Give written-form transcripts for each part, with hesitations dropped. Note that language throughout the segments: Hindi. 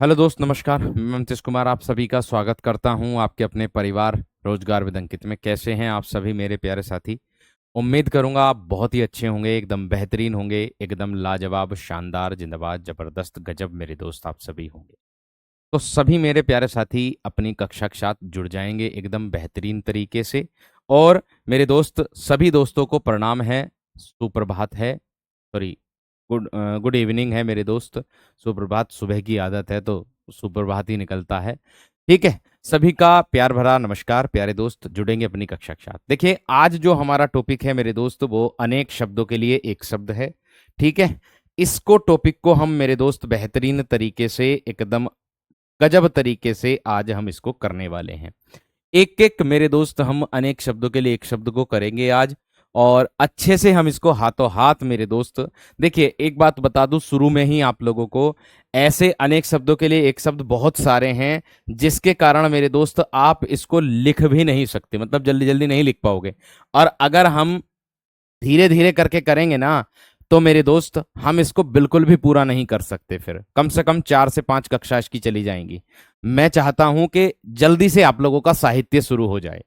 हेलो दोस्त, नमस्कार। मैं नीतीश कुमार आप सभी का स्वागत करता हूं आपके अपने परिवार रोजगार विद अंकित में। कैसे हैं आप सभी मेरे प्यारे साथी? उम्मीद करूंगा आप बहुत ही अच्छे होंगे, एकदम बेहतरीन होंगे, एकदम लाजवाब, शानदार, जिंदाबाद, जबरदस्त, गजब मेरे दोस्त आप सभी होंगे। तो सभी मेरे प्यारे साथी अपनी कक्षा के साथ जुड़ जाएंगे एकदम बेहतरीन तरीके से। और मेरे दोस्त सभी दोस्तों को प्रणाम है, सुप्रभात है, सॉरी, गुड इवनिंग है मेरे दोस्त। सुप्रभात सुबह की आदत है तो सुप्रभात ही निकलता है। ठीक है, सभी का प्यार भरा नमस्कार। प्यारे दोस्त जुड़ेंगे अपनी कक्षा के साथ। देखिए, आज जो हमारा टॉपिक है मेरे दोस्त, वो अनेक शब्दों के लिए एक शब्द है। ठीक है, इसको टॉपिक को हम मेरे दोस्त बेहतरीन तरीके से, एकदम गजब तरीके से आज हम इसको करने वाले हैं। एक एक मेरे दोस्त हम अनेक शब्दों के लिए एक शब्द को करेंगे आज, और अच्छे से हम इसको हाथों हाथ मेरे दोस्त। देखिए, एक बात बता दूं शुरू में ही आप लोगों को, ऐसे अनेक शब्दों के लिए एक शब्द बहुत सारे हैं, जिसके कारण मेरे दोस्त आप इसको लिख भी नहीं सकते, मतलब जल्दी जल्दी नहीं लिख पाओगे। और अगर हम धीरे धीरे करके करेंगे ना, तो मेरे दोस्त हम इसको बिल्कुल भी पूरा नहीं कर सकते, फिर कम से कम 4 से 5 कक्षा इसकी चली जाएंगी। मैं चाहता हूं कि जल्दी से आप लोगों का साहित्य शुरू हो जाए।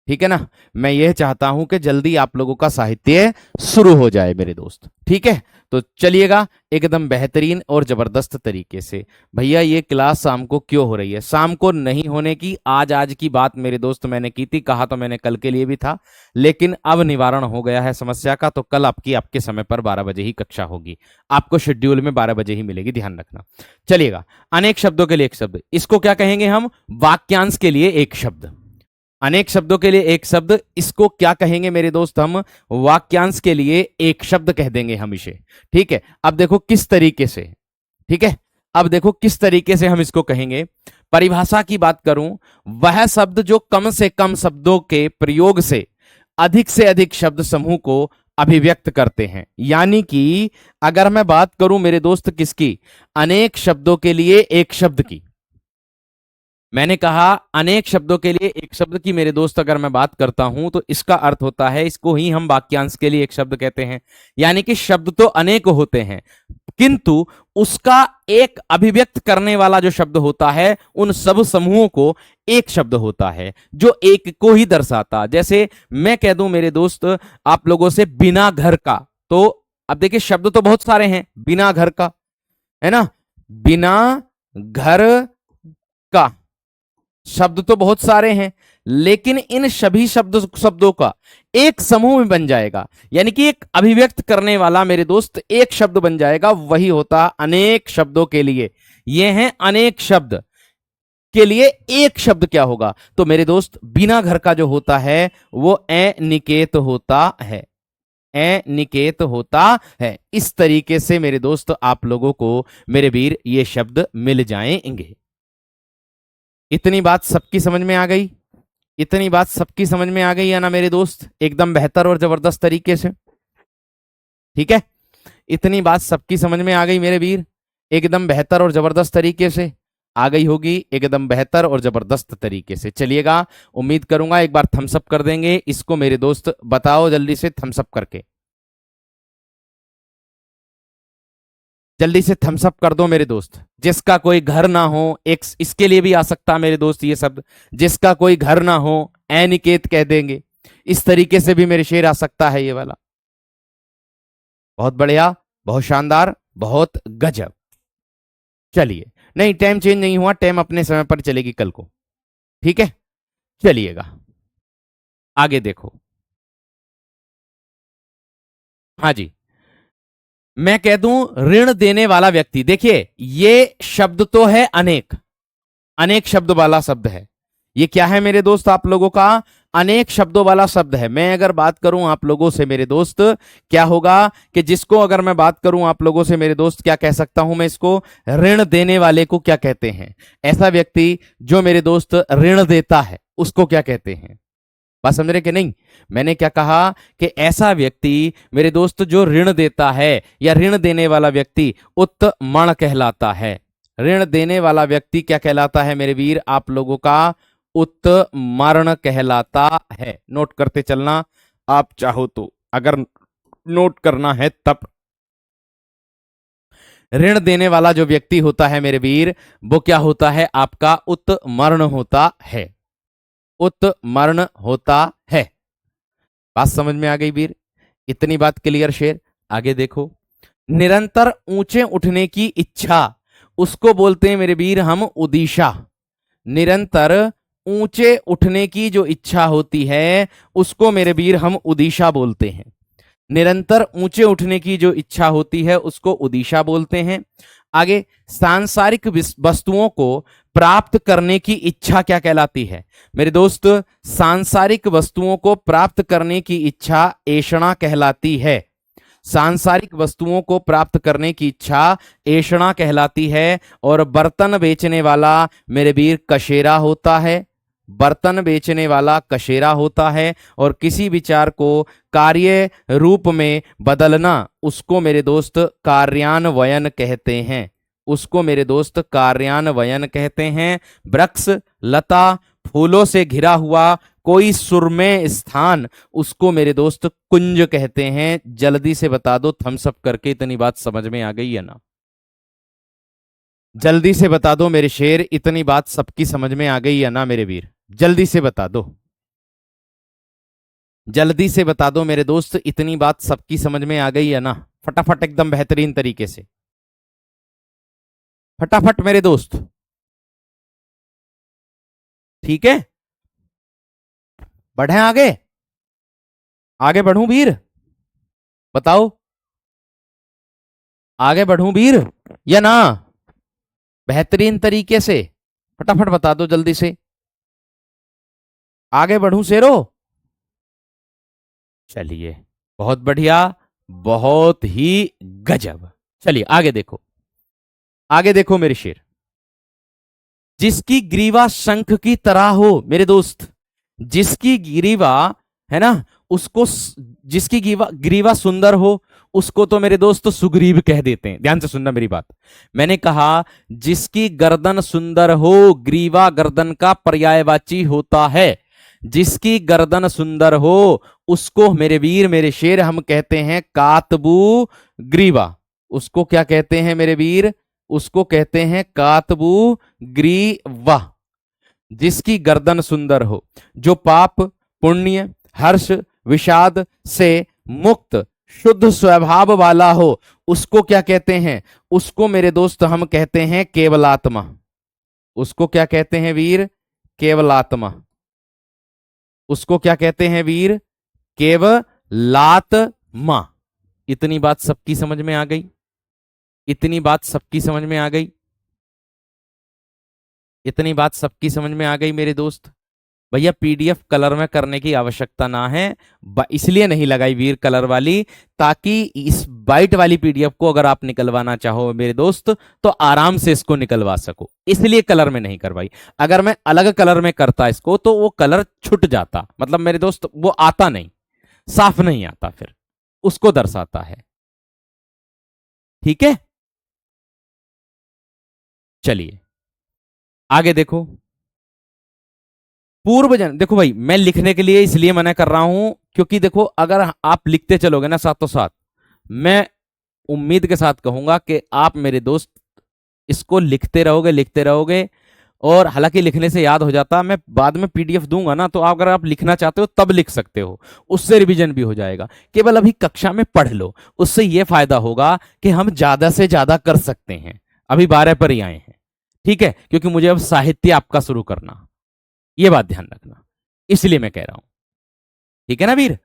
ठीक है ना? मैं यह चाहता हूं कि जल्दी आप लोगों का साहित्य शुरू हो जाए मेरे दोस्त। ठीक है, तो चलिएगा एकदम बेहतरीन और जबरदस्त तरीके से। भैया, ये क्लास शाम को क्यों हो रही है? शाम को नहीं होने की आज की बात मेरे दोस्त मैंने की थी, कहा तो मैंने कल के लिए भी था, लेकिन अब निवारण हो गया है समस्या का। तो कल आपकी आपके समय पर 12 बजे ही कक्षा होगी, आपको शेड्यूल में 12 बजे ही मिलेगी, ध्यान रखना। चलिएगा, अनेक शब्दों के लिए एक शब्द, इसको क्या कहेंगे हम? वाक्यांश के लिए एक शब्द। अनेक शब्दों के लिए एक शब्द, इसको क्या कहेंगे मेरे दोस्त? हम वाक्यांश के लिए एक शब्द कह देंगे हम इसे। ठीक है, अब देखो किस तरीके से। ठीक है, अब देखो किस तरीके से हम इसको कहेंगे। परिभाषा की बात करूं, वह शब्द जो कम से कम शब्दों के प्रयोग से अधिक शब्द समूह को अभिव्यक्त करते हैं। यानी कि अगर मैं बात करूं मेरे दोस्त किसकी? अनेक शब्दों के लिए एक शब्द की। मैंने कहा अनेक शब्दों के लिए एक शब्द की मेरे दोस्त, अगर मैं बात करता हूं तो इसका अर्थ होता है, इसको ही हम वाक्यांश के लिए एक शब्द कहते हैं। यानी कि शब्द तो अनेक होते हैं, किंतु उसका एक अभिव्यक्त करने वाला जो शब्द होता है, उन सब समूहों को एक शब्द होता है जो एक को ही दर्शाता। जैसे मैं कह दूं मेरे दोस्त आप लोगों से, बिना घर का, तो अब देखिए शब्द तो बहुत सारे हैं, बिना घर का, है ना? बिना घर का शब्द तो बहुत सारे हैं, लेकिन इन सभी शब्दों का एक समूह में बन जाएगा, यानी कि एक अभिव्यक्त करने वाला मेरे दोस्त एक शब्द बन जाएगा, वही होता अनेक शब्दों के लिए। ये हैं अनेक शब्द के लिए एक शब्द क्या होगा? तो मेरे दोस्त बिना घर का जो होता है वो अनिकेत होता है, अनिकेत होता है। इस तरीके से मेरे दोस्त आप लोगों को मेरे वीर ये शब्द मिल जाएंगे। इतनी बात सबकी समझ में आ गई? इतनी बात सबकी समझ में आ गई है ना मेरे दोस्त, एकदम बेहतर और जबरदस्त तरीके से। ठीक है, इतनी बात सबकी समझ में आ गई मेरे वीर, एकदम बेहतर और जबरदस्त तरीके से आ गई होगी, एकदम बेहतर और जबरदस्त तरीके से। चलिएगा, उम्मीद करूंगा एक बार थम्स अप कर देंगे इसको मेरे दोस्त। बताओ जल्दी से थम्स अप करके, जल्दी से थम्स अप कर दो मेरे दोस्त। जिसका कोई घर ना हो, एक इसके लिए भी आ सकता मेरे दोस्त ये शब्द, जिसका कोई घर ना हो अनिकेत कह देंगे। इस तरीके से भी मेरे शेर आ सकता है ये वाला। बहुत बढ़िया, बहुत शानदार, बहुत गजब। चलिए, नहीं टाइम चेंज नहीं हुआ, टाइम अपने समय पर चलेगी कल को। ठीक है, चलिएगा आगे देखो। हाँ जी, मैं कह दूं ऋण देने वाला व्यक्ति। देखिए, ये शब्द तो है अनेक, अनेक शब्द वाला शब्द है। ये क्या है मेरे दोस्त आप लोगों का? अनेक शब्दों वाला शब्द है। मैं अगर बात करूं आप लोगों से मेरे दोस्त, क्या होगा कि जिसको अगर मैं बात करूं आप लोगों से मेरे दोस्त, क्या कह सकता हूं मैं इसको? ऋण देने वाले को क्या कहते हैं? ऐसा व्यक्ति जो मेरे दोस्त ऋण देता है उसको क्या कहते हैं? बात समझ रहे कि नहीं? मैंने क्या कहा कि ऐसा व्यक्ति मेरे दोस्त जो ऋण देता है, या ऋण देने वाला व्यक्ति उत्तमण कहलाता है। ऋण देने वाला व्यक्ति क्या कहलाता है मेरे वीर आप लोगों का? उत्तमर्ण कहलाता है। नोट करते चलना आप चाहो तो, अगर नोट करना है तब। ऋण देने वाला जो व्यक्ति होता है मेरे वीर, वो क्या होता है? आपका उत्मर्ण होता है, उत्मर्ण होता है। बात समझ में आ गई वीर? इतनी बात क्लियर शेर। आगे देखो, निरंतर ऊंचे उठने की इच्छा, उसको बोलते हैं मेरे वीर हम उदीशा। निरंतर ऊंचे उठने की जो इच्छा होती है उसको मेरे वीर हम उदीशा बोलते हैं। निरंतर ऊंचे उठने की जो इच्छा होती है उसको उदीशा बोलते हैं। आगे, सांसारिक वस्तुओं को प्राप्त करने की इच्छा क्या कहलाती है मेरे दोस्त? सांसारिक वस्तुओं को प्राप्त करने की इच्छा ऐषणा कहलाती है। सांसारिक वस्तुओं को प्राप्त करने की इच्छा ऐषणा कहलाती है। और बर्तन बेचने वाला मेरे वीर कशेरा होता है, बर्तन बेचने वाला कशेरा होता है। और किसी विचार को कार्य रूप में बदलना, उसको मेरे दोस्त कार्यान्वयन कहते हैं, उसको मेरे दोस्त कार्यान्वयन कहते हैं। वृक्ष, लता, फूलों से घिरा हुआ कोई सुरम्य स्थान, उसको मेरे दोस्त कुंज कहते हैं। जल्दी से बता दो, थम्स अप करके, इतनी बात समझ में आ गई है ना? जल्दी से बता दो मेरे शेर, इतनी बात सबकी समझ में आ गई है ना मेरे वीर? जल्दी से बता दो, जल्दी से बता दो मेरे दोस्त, इतनी बात सबकी समझ में आ गई है ना? फटाफट, एकदम बेहतरीन तरीके से, फटाफट मेरे दोस्त। ठीक है, बढ़े आगे? आगे बढ़ूं वीर? बताओ, आगे बढ़ूं वीर या ना? बेहतरीन तरीके से फटाफट बता दो जल्दी से। आगे बढ़ूं शेरो? चलिए, बहुत बढ़िया, बहुत ही गजब। चलिए आगे देखो, आगे देखो मेरे शेर। जिसकी ग्रीवा शंख की तरह हो मेरे दोस्त, जिसकी ग्रीवा है ना, उसको जिसकी ग्रीवा सुंदर हो उसको तो मेरे दोस्त सुग्रीव कह देते हैं। ध्यान से सुनना मेरी बात, मैंने कहा जिसकी गर्दन सुंदर हो, ग्रीवा गर्दन का पर्यायवाची होता है। जिसकी गर्दन सुंदर हो उसको मेरे वीर मेरे शेर हम कहते हैं कातबू ग्रीवा। उसको क्या कहते हैं मेरे वीर? उसको कहते हैं कातबू ग्रीवा। जिसकी गर्दन सुंदर हो, जो पाप, पुण्य, हर्ष, विषाद से मुक्त शुद्ध स्वभाव वाला हो, उसको क्या कहते हैं? उसको मेरे दोस्त हम कहते हैं केवलात्मा। उसको क्या कहते हैं वीर? केवलात्मा। उसको क्या कहते हैं वीर? केवलात्मा। इतनी बात सबकी समझ में आ गई? इतनी बात सबकी समझ में आ गई? इतनी बात सबकी समझ में आ गई मेरे दोस्त? भैया पीडीएफ कलर में करने की आवश्यकता ना है, इसलिए नहीं लगाई वीर कलर वाली, ताकि इस वाइट वाली पीडीएफ को अगर आप निकलवाना चाहो मेरे दोस्त तो आराम से इसको निकलवा सको, इसलिए कलर में नहीं करवाई। अगर मैं अलग कलर में करता इसको तो वो कलर छुट जाता, मतलब मेरे दोस्त वो आता नहीं, साफ नहीं आता, फिर उसको दर्शाता है। ठीक है, चलिए आगे देखो। पूर्व जन्म, देखो भाई मैं लिखने के लिए इसलिए मना कर रहा हूं क्योंकि देखो अगर आप लिखते चलोगे ना साथों साथ, मैं उम्मीद के साथ कहूंगा कि आप मेरे दोस्त इसको लिखते रहोगे लिखते रहोगे, और हालांकि लिखने से याद हो जाता, मैं बाद में पीडीएफ दूंगा ना, तो अगर आप लिखना चाहते हो तब लिख सकते हो, उससे रिवीजन भी हो जाएगा। केवल अभी कक्षा में पढ़ लो, उससे यह फायदा होगा कि हम ज्यादा से ज्यादा कर सकते हैं। अभी 12 पर ही आए हैं, ठीक है, क्योंकि मुझे अब साहित्य आपका शुरू करना, ये बात ध्यान रखना, इसलिए मैं कह रहा हूं। ठीक है ना वीर?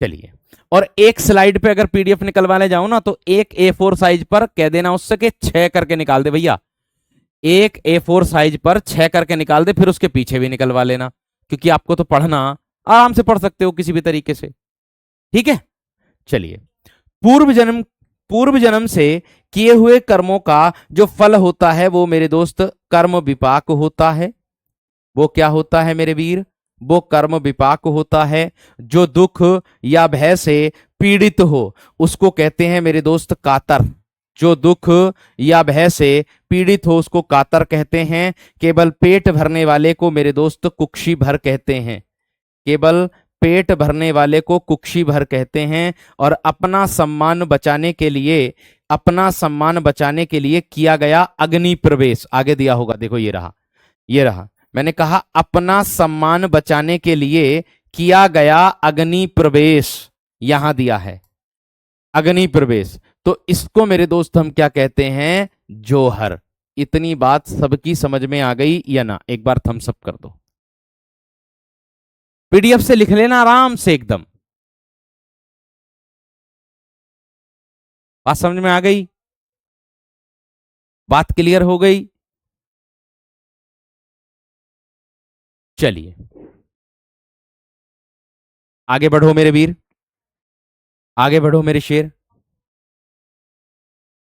चलिए, और एक स्लाइड पे अगर पीडीएफ निकलवाने जाऊं ना तो एक A4 साइज पर कह देना उससे कि 6 करके निकाल दे भैया, एक A4 साइज पर 6 करके निकाल दे, फिर उसके पीछे भी निकलवा लेना, क्योंकि आपको तो पढ़ना, आराम से पढ़ सकते हो किसी भी तरीके से। ठीक है, चलिए। पूर्व जन्म से किए हुए कर्मों का जो फल होता है वो मेरे दोस्त कर्म विपाक होता है। वो क्या होता है मेरे वीर? वो कर्म विपाक होता है। जो दुख या भय से पीड़ित हो उसको कहते हैं मेरे दोस्त कातर। जो दुख या भय से पीड़ित हो उसको कातर कहते हैं। केवल पेट भरने वाले को मेरे दोस्त कुक्षी भर कहते हैं। केवल पेट भरने वाले को कुक्षी भर कहते हैं। और अपना सम्मान बचाने के लिए अपना सम्मान बचाने के लिए किया गया अग्नि प्रवेश, आगे दिया होगा, देखो ये रहा, ये रहा, मैंने कहा अपना सम्मान बचाने के लिए किया गया अग्नि प्रवेश, यहां दिया है अग्नि प्रवेश, तो इसको मेरे दोस्त हम क्या कहते हैं, जोहर। इतनी बात सबकी समझ में आ गई या ना, एक बार थम्स अप कर दो। पीडीएफ से लिख लेना आराम से एकदम। बात समझ में आ गई, बात क्लियर हो गई। चलिए आगे बढ़ो मेरे वीर, आगे बढ़ो मेरे शेर।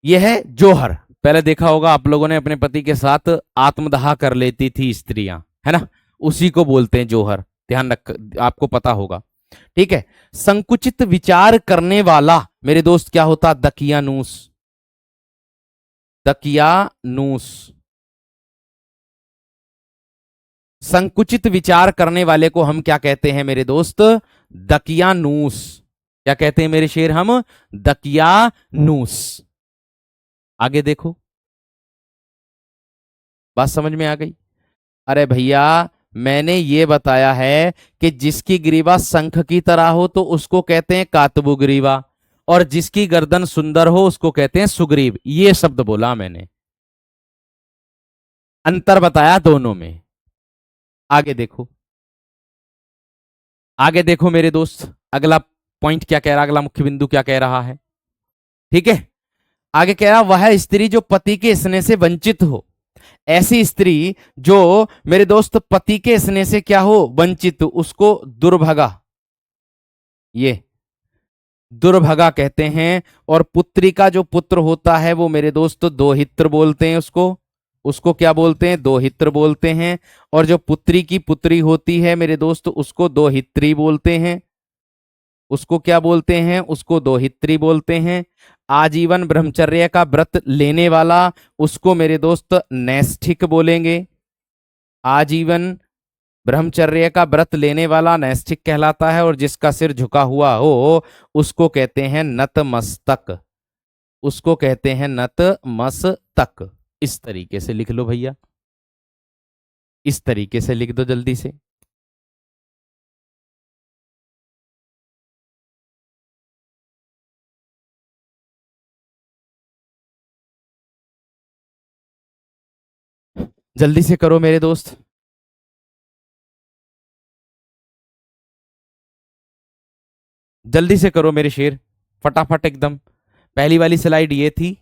यह है जोहर। पहले देखा होगा आप लोगों ने, अपने पति के साथ आत्मदाह कर लेती थी स्त्रियां, है ना, उसी को बोलते हैं जोहर, ध्यान रख, आपको पता होगा। ठीक है, संकुचित विचार करने वाला मेरे दोस्त क्या होता, दकियानूस, दकियानूस। संकुचित विचार करने वाले को हम क्या कहते हैं मेरे दोस्त, दकियानूस। क्या कहते हैं मेरे शेर हम, दकियानूस। आगे देखो, बात समझ में आ गई। अरे भैया मैंने ये बताया है कि जिसकी ग्रीवा शंख की तरह हो तो उसको कहते हैं कातबु ग्रीवा, और जिसकी गर्दन सुंदर हो उसको कहते हैं सुग्रीव। ये शब्द बोला मैंने, अंतर बताया दोनों में। आगे देखो, आगे देखो मेरे दोस्त, अगला पॉइंट क्या कह रहा, अगला मुख्य बिंदु क्या कह रहा है। ठीक है, आगे कह रहा वह स्त्री जो पति के स्नेह से वंचित हो, ऐसी स्त्री जो मेरे दोस्त पति के स्नेह से क्या हो, वंचित, उसको दुर्भगा, ये दुर्भगा कहते हैं। और पुत्री का जो पुत्र होता है वो मेरे दोस्त दोहित्र बोलते हैं उसको, उसको क्या बोलते हैं, दोहित्र बोलते हैं। और जो पुत्री की पुत्री होती है मेरे दोस्त उसको दोहित्री बोलते हैं, उसको क्या बोलते हैं, उसको दोहित्री बोलते हैं। आजीवन ब्रह्मचर्य का व्रत लेने वाला उसको मेरे दोस्त नैष्ठिक बोलेंगे, आजीवन ब्रह्मचर्य का व्रत लेने वाला नैष्ठिक कहलाता है। और जिसका सिर झुका हुआ हो उसको कहते हैं नतमस्तक, उसको कहते हैं नतमस्तक। इस तरीके से लिख लो भैया, इस तरीके से लिख दो जल्दी से। जल्दी से करो मेरे दोस्त, जल्दी से करो मेरे शेर, फटाफट एकदम। पहली वाली स्लाइड ये थी,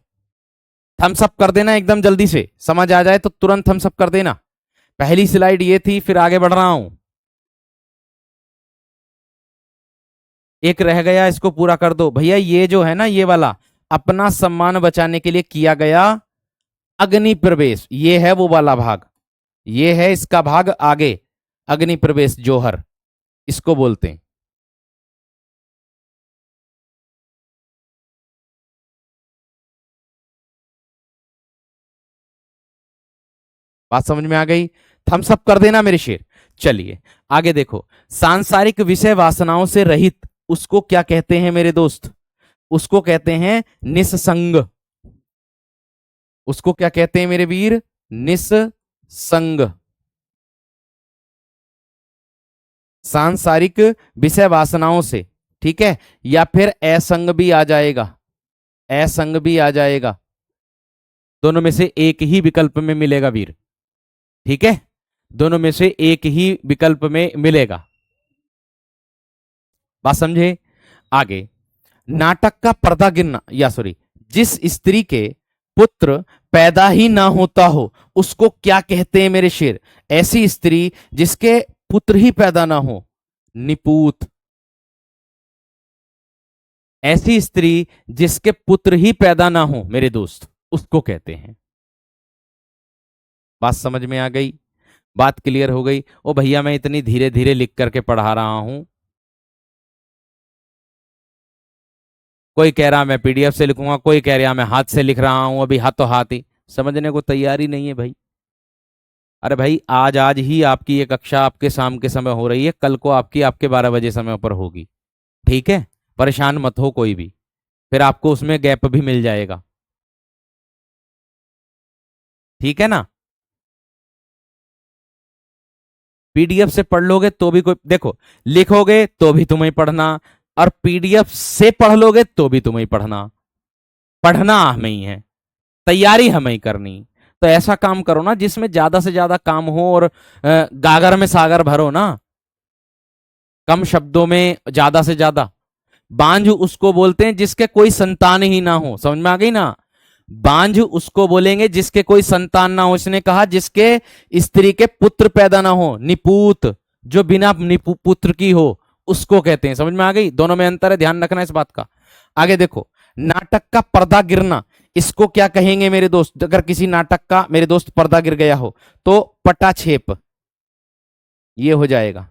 थम्स अप कर देना एकदम जल्दी से, समझ आ जाए तो तुरंत थम्स अप कर देना। पहली स्लाइड ये थी, फिर आगे बढ़ रहा हूं, एक रह गया, इसको पूरा कर दो भैया। ये जो है ना, ये वाला अपना सम्मान बचाने के लिए किया गया अग्नि प्रवेश, ये है वो वाला भाग, ये है इसका भाग आगे, अग्नि प्रवेश जोहर इसको बोलते हैं। बात समझ में आ गई, थम्स अप कर देना मेरे शेर। चलिए आगे देखो, सांसारिक विषय वासनाओं से रहित उसको क्या कहते हैं मेरे दोस्त, उसको कहते हैं निस्संग, उसको क्या कहते हैं मेरे वीर, निस्संग। सांसारिक विषय वासनाओं से, ठीक है, या फिर असंग भी आ जाएगा, असंग भी आ जाएगा, दोनों में से एक ही विकल्प में मिलेगा वीर, ठीक है, दोनों में से एक ही विकल्प में मिलेगा। बात समझे। आगे, नाटक का पर्दा गिरना, या सॉरी, जिस स्त्री के पुत्र पैदा ही ना होता हो उसको क्या कहते हैं मेरे शेर, ऐसी स्त्री जिसके पुत्र ही पैदा ना हो, निपूत। ऐसी स्त्री जिसके पुत्र ही पैदा ना हो मेरे दोस्त उसको कहते हैं। बात समझ में आ गई, बात क्लियर हो गई। ओ भैया मैं इतनी धीरे धीरे लिख करके पढ़ा रहा हूं, कोई कह रहा मैं पीडीएफ से लिखूंगा, कोई कह रहा मैं हाथ से लिख रहा हूं, अभी हाथों हाथ ही, समझने को तैयारी नहीं है भाई। अरे भाई आज आज ही आपकी ये कक्षा आपके शाम के समय हो रही है, कल को आपकी आपके 12 बजे समय पर होगी, ठीक है, परेशान मत हो कोई भी। फिर आपको उसमें गैप भी मिल जाएगा। ठीक है ना। पीडीएफ से पढ़ लोगे तो भी कोई, देखो, लिखोगे तो भी तुम्हें पढ़ना, और पीडीएफ से पढ़ लोगे तो भी तुम्हें पढ़ना। पढ़ना हमें ही है, तैयारी हमें ही करनी। तो ऐसा काम करो ना जिसमें ज्यादा से ज्यादा काम हो, और गागर में सागर भरो ना, कम शब्दों में ज्यादा से ज्यादा। बांझ उसको बोलते हैं जिसके कोई संतान ही ना हो, समझ में आ गई ना। बांझ उसको बोलेंगे जिसके कोई संतान ना हो, इसने कहा जिसके स्त्री के पुत्र पैदा ना हो। निपूत, जो बिना पुत्र की हो, उसको कहते हैं। समझ में आ गई, दोनों में अंतर है, ध्यान रखना इस बात का। आगे देखो, नाटक का पर्दा गिरना, इसको क्या कहेंगे मेरे दोस्त? अगर किसी नाटक का मेरे दोस्त पर्दा गिर गया हो तो पटाछेप, ये हो जाएगा।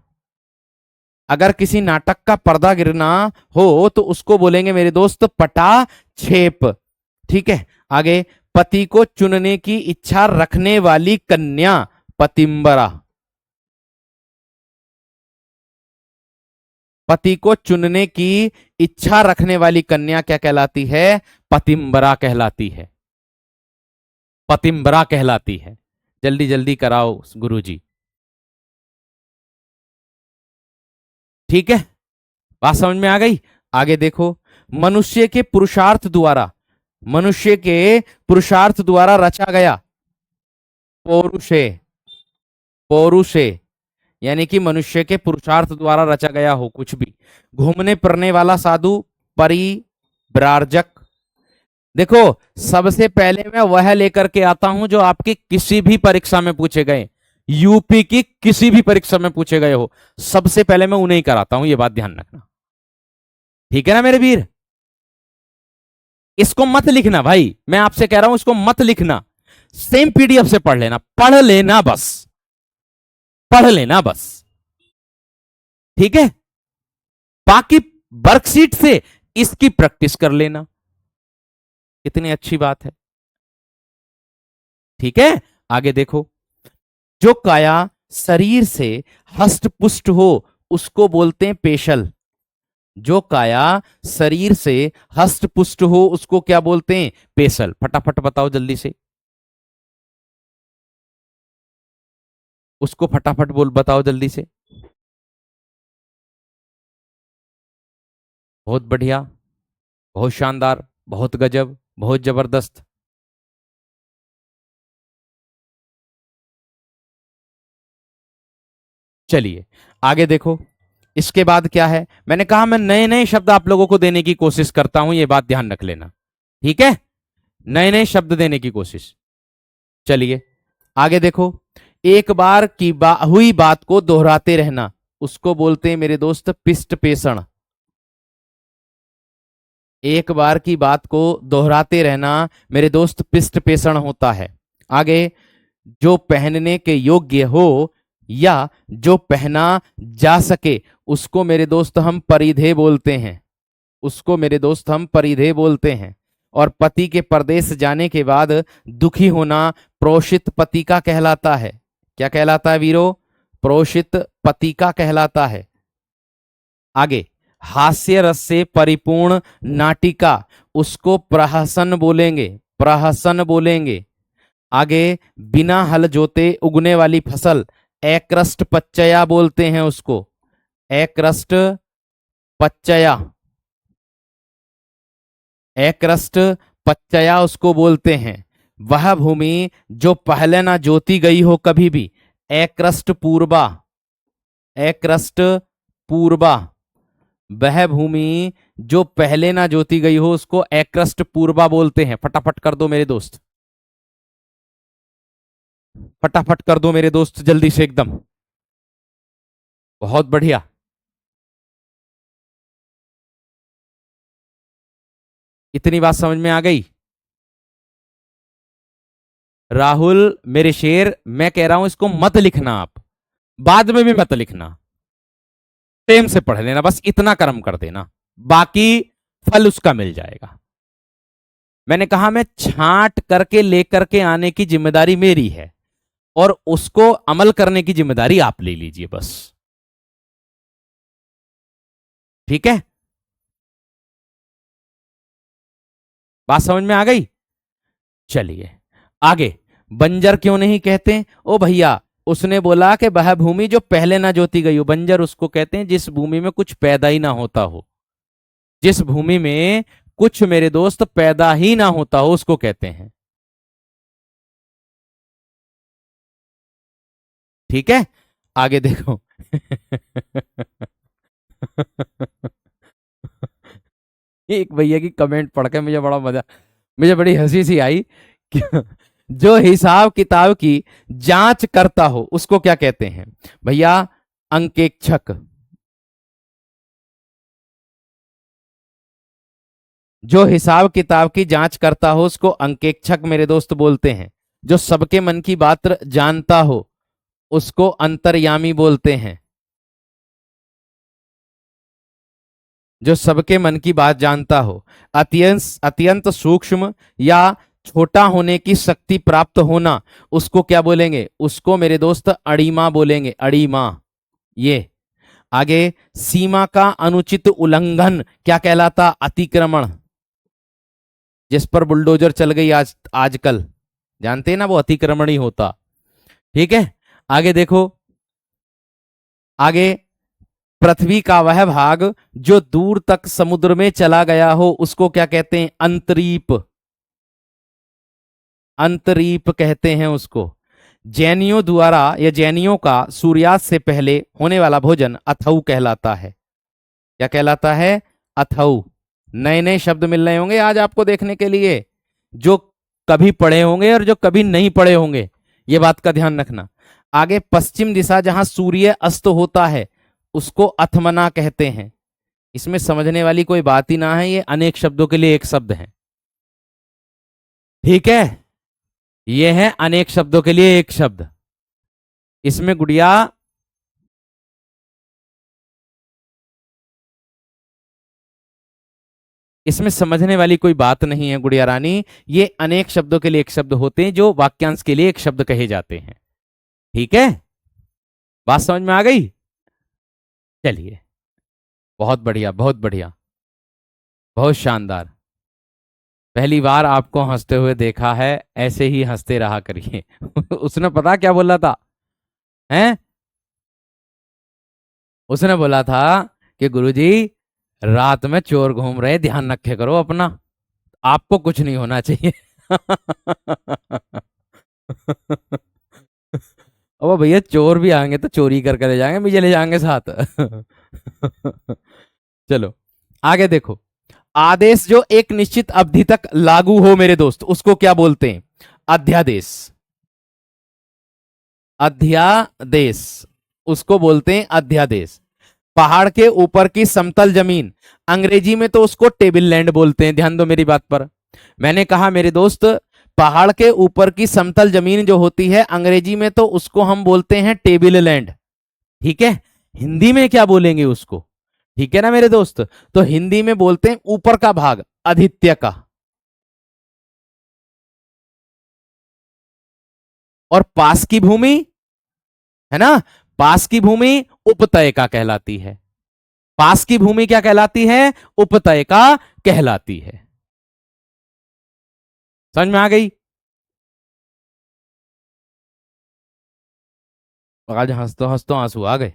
अगर किसी नाटक का पर्दा गिरना हो तो उसको बोलेंगे मेरे दोस्त पटाछेप। ठीक है। आगे, पति को चुनने की इच्छा रखने वाली कन्या, पतिंबरा। पति को चुनने की इच्छा रखने वाली कन्या क्या कहलाती है? पतिंबरा कहलाती है। पतिंबरा कहलाती है। जल्दी जल्दी कराओ गुरुजी। ठीक है, बात समझ में आ गई। आगे देखो, मनुष्य के पुरुषार्थ द्वारा, मनुष्य के पुरुषार्थ द्वारा रचा गया, पौरुषे। पौरुषे यानी कि मनुष्य के पुरुषार्थ द्वारा रचा गया हो कुछ भी। घूमने फिरने वाला साधु, परिव्राजक। देखो, सबसे पहले मैं वह लेकर के आता हूं जो आपकी किसी भी परीक्षा में पूछे गए, यूपी की किसी भी परीक्षा में पूछे गए हो, सबसे पहले मैं उन्हें ही कराता हूं, ये बात ध्यान रखना। ठीक है ना मेरे वीर। इसको मत लिखना भाई, मैं आपसे कह रहा हूं इसको मत लिखना, सेम पीडीएफ से पढ़ लेना, पढ़ लेना बस, पढ़ लेना बस। ठीक है, बाकी वर्कशीट से इसकी प्रैक्टिस कर लेना, कितनी अच्छी बात है। ठीक है, आगे देखो, जो काया शरीर से हष्ट पुष्ट हो उसको बोलते हैं पेशल। जो काया शरीर से हष्ट पुष्ट हो उसको क्या बोलते हैं? पेशल। फटाफट बताओ जल्दी से, उसको फटाफट बोल, बताओ जल्दी से। बहुत बढ़िया, बहुत शानदार, बहुत गजब, बहुत जबरदस्त। चलिए आगे देखो, इसके बाद क्या है? मैंने कहा मैं नए नए शब्द आप लोगों को देने की कोशिश करता हूं, ये बात ध्यान रख लेना। ठीक है, नए नए शब्द देने की कोशिश। चलिए आगे देखो, एक बार की हुई बात को दोहराते रहना, उसको बोलते हैं मेरे दोस्त पिष्ट पेषण। एक बार की बात को दोहराते रहना मेरे दोस्त पिष्ट पेषण होता है। आगे, जो पहनने के योग्य हो या जो पहना जा सके उसको मेरे दोस्त हम परिधेय बोलते हैं, उसको मेरे दोस्त हम परिधेय बोलते हैं। और पति के परदेश जाने के बाद दुखी होना प्रोषित पति का कहलाता है। क्या कहलाता है वीरो? प्रोषित पति का कहलाता है। आगे, हास्य रस से परिपूर्ण नाटिका, उसको प्रहसन बोलेंगे, प्रहसन बोलेंगे। आगे, बिना हल जोते उगने वाली फसल, एकरस्ट पच्चया बोलते हैं उसको, एकरस्ट पच्चया, एकरस्ट पच्चया उसको बोलते हैं। वह भूमि जो पहले ना जोती गई हो कभी भी, एकरस्ट पूर्वा, एकरस्ट पूर्वा। वह भूमि जो पहले ना जोती गई हो उसको एकरस्ट पूर्वा बोलते हैं। फटाफट कर दो मेरे दोस्त, फटाफट कर दो मेरे दोस्त, जल्दी से एकदम। बहुत बढ़िया। इतनी बात समझ में आ गई? राहुल मेरे शेर, मैं कह रहा हूं इसको मत लिखना आप, बाद में भी मत लिखना, प्रेम से पढ़ लेना, बस इतना कर्म कर देना, बाकी फल उसका मिल जाएगा। मैंने कहा मैं छांट करके लेकर के आने की जिम्मेदारी मेरी है, और उसको अमल करने की जिम्मेदारी आप ले लीजिए बस। ठीक है, बात समझ में आ गई? चलिए आगे। बंजर क्यों नहीं कहते? ओ भैया, उसने बोला कि वह भूमि जो पहले ना जोती गई हो, बंजर उसको कहते हैं जिस भूमि में कुछ पैदा ही ना होता हो। जिस भूमि में कुछ मेरे दोस्त पैदा ही ना होता हो उसको कहते हैं। ठीक है, आगे देखो। एक भैया की कमेंट पढ़ के मुझे बड़ी हंसी सी आई कि जो हिसाब किताब की जांच करता हो उसको क्या कहते हैं? भैया, अंकेक्षक। जो हिसाब किताब की जांच करता हो उसको अंकेक्षक मेरे दोस्त बोलते हैं। जो सबके मन की बात जानता हो उसको अंतर्यामी बोलते हैं। जो सबके मन की बात जानता हो, अत्यंत अत्यंत सूक्ष्म या छोटा होने की शक्ति प्राप्त होना, उसको क्या बोलेंगे? उसको मेरे दोस्त अड़ीमा बोलेंगे, अड़ीमा। ये आगे, सीमा का अनुचित उल्लंघन क्या कहलाता? अतिक्रमण। जिस पर बुलडोजर चल गई आजकल, जानते हैं ना, वो अतिक्रमण ही होता। ठीक है, आगे देखो। आगे, पृथ्वी का वह भाग जो दूर तक समुद्र में चला गया हो उसको क्या कहते हैं? अंतरीप। अंतरीप कहते हैं उसको। जैनियों द्वारा या जैनियों का सूर्यास्त से पहले होने वाला भोजन अथऊ कहलाता है। क्या कहलाता है? अथऊ। नए नए शब्द मिल रहे होंगे आज आपको देखने के लिए, जो कभी पढ़े होंगे और जो कभी नहीं पढ़े होंगे, ये बात का ध्यान रखना। आगे, पश्चिम दिशा जहां सूर्य अस्त होता है उसको अथमना कहते हैं। इसमें समझने वाली कोई बात ही ना है, ये अनेक शब्दों के लिए एक शब्द है। ठीक है, ये है अनेक शब्दों के लिए एक शब्द। इसमें गुड़िया, इसमें समझने वाली कोई बात नहीं है गुड़िया रानी। ये अनेक शब्दों के लिए एक शब्द होते हैं जो वाक्यांश के लिए एक शब्द कहे जाते हैं। ठीक है, बात समझ में आ गई? चलिए, बहुत बढ़िया, बहुत बढ़िया, बहुत शानदार। पहली बार आपको हंसते हुए देखा है, ऐसे ही हंसते रहा करिए। उसने पता क्या बोला था? हैं? उसने बोला था कि गुरुजी, रात में चोर घूम रहे, ध्यान रखे करो अपना, आपको कुछ नहीं होना चाहिए। अब भैया, चोर भी आएंगे तो चोरी करके ले जाएंगे, मुझे ले जाएंगे साथ। चलो आगे देखो। आदेश जो एक निश्चित अवधि तक लागू हो मेरे दोस्त उसको क्या बोलते हैं? अध्यादेश। अध्यादेश उसको बोलते हैं, अध्यादेश। पहाड़ के ऊपर की समतल जमीन, अंग्रेजी में तो उसको टेबल लैंड बोलते हैं। ध्यान दो मेरी बात पर। मैंने कहा मेरे दोस्त, पहाड़ के ऊपर की समतल जमीन जो होती है अंग्रेजी में तो उसको हम बोलते हैं टेबल लैंड। ठीक है, हिंदी में क्या बोलेंगे उसको? ठीक है ना मेरे दोस्त? तो हिंदी में बोलते हैं ऊपर का भाग, आदित्य का। और पास की भूमि, है ना, पास की भूमि उपतय का कहलाती है। पास की भूमि क्या कहलाती है? उपतय का कहलाती है। समझ में आ गई? आज हंसतो हंसतो आंसू आ गए।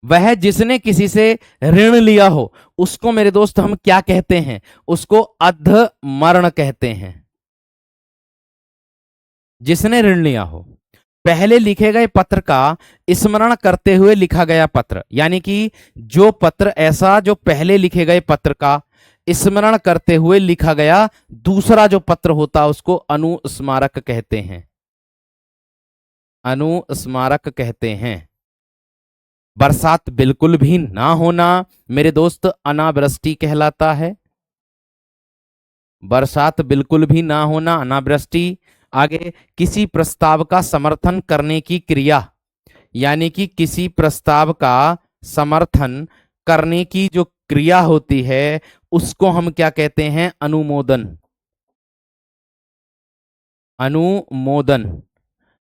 वह जिसने किसी से ऋण लिया हो उसको मेरे दोस्त हम क्या कहते हैं? उसको अधमरण कहते हैं। जिसने ऋण लिया हो, पहले लिखे गए पत्र का स्मरण करते हुए लिखा गया पत्र, यानी कि जो पत्र ऐसा जो पहले लिखे गए पत्र का स्मरण करते हुए लिखा गया दूसरा जो पत्र होता उसको अनुस्मारक कहते हैं। अनुस्मारक कहते हैं। बरसात बिल्कुल भी ना होना मेरे दोस्त अनावृष्टि कहलाता है। बरसात बिल्कुल भी ना होना अनावृष्टि। आगे, किसी प्रस्ताव का समर्थन करने की क्रिया, यानी कि किसी प्रस्ताव का समर्थन करने की जो क्रिया होती है उसको हम क्या कहते हैं? अनुमोदन। अनुमोदन।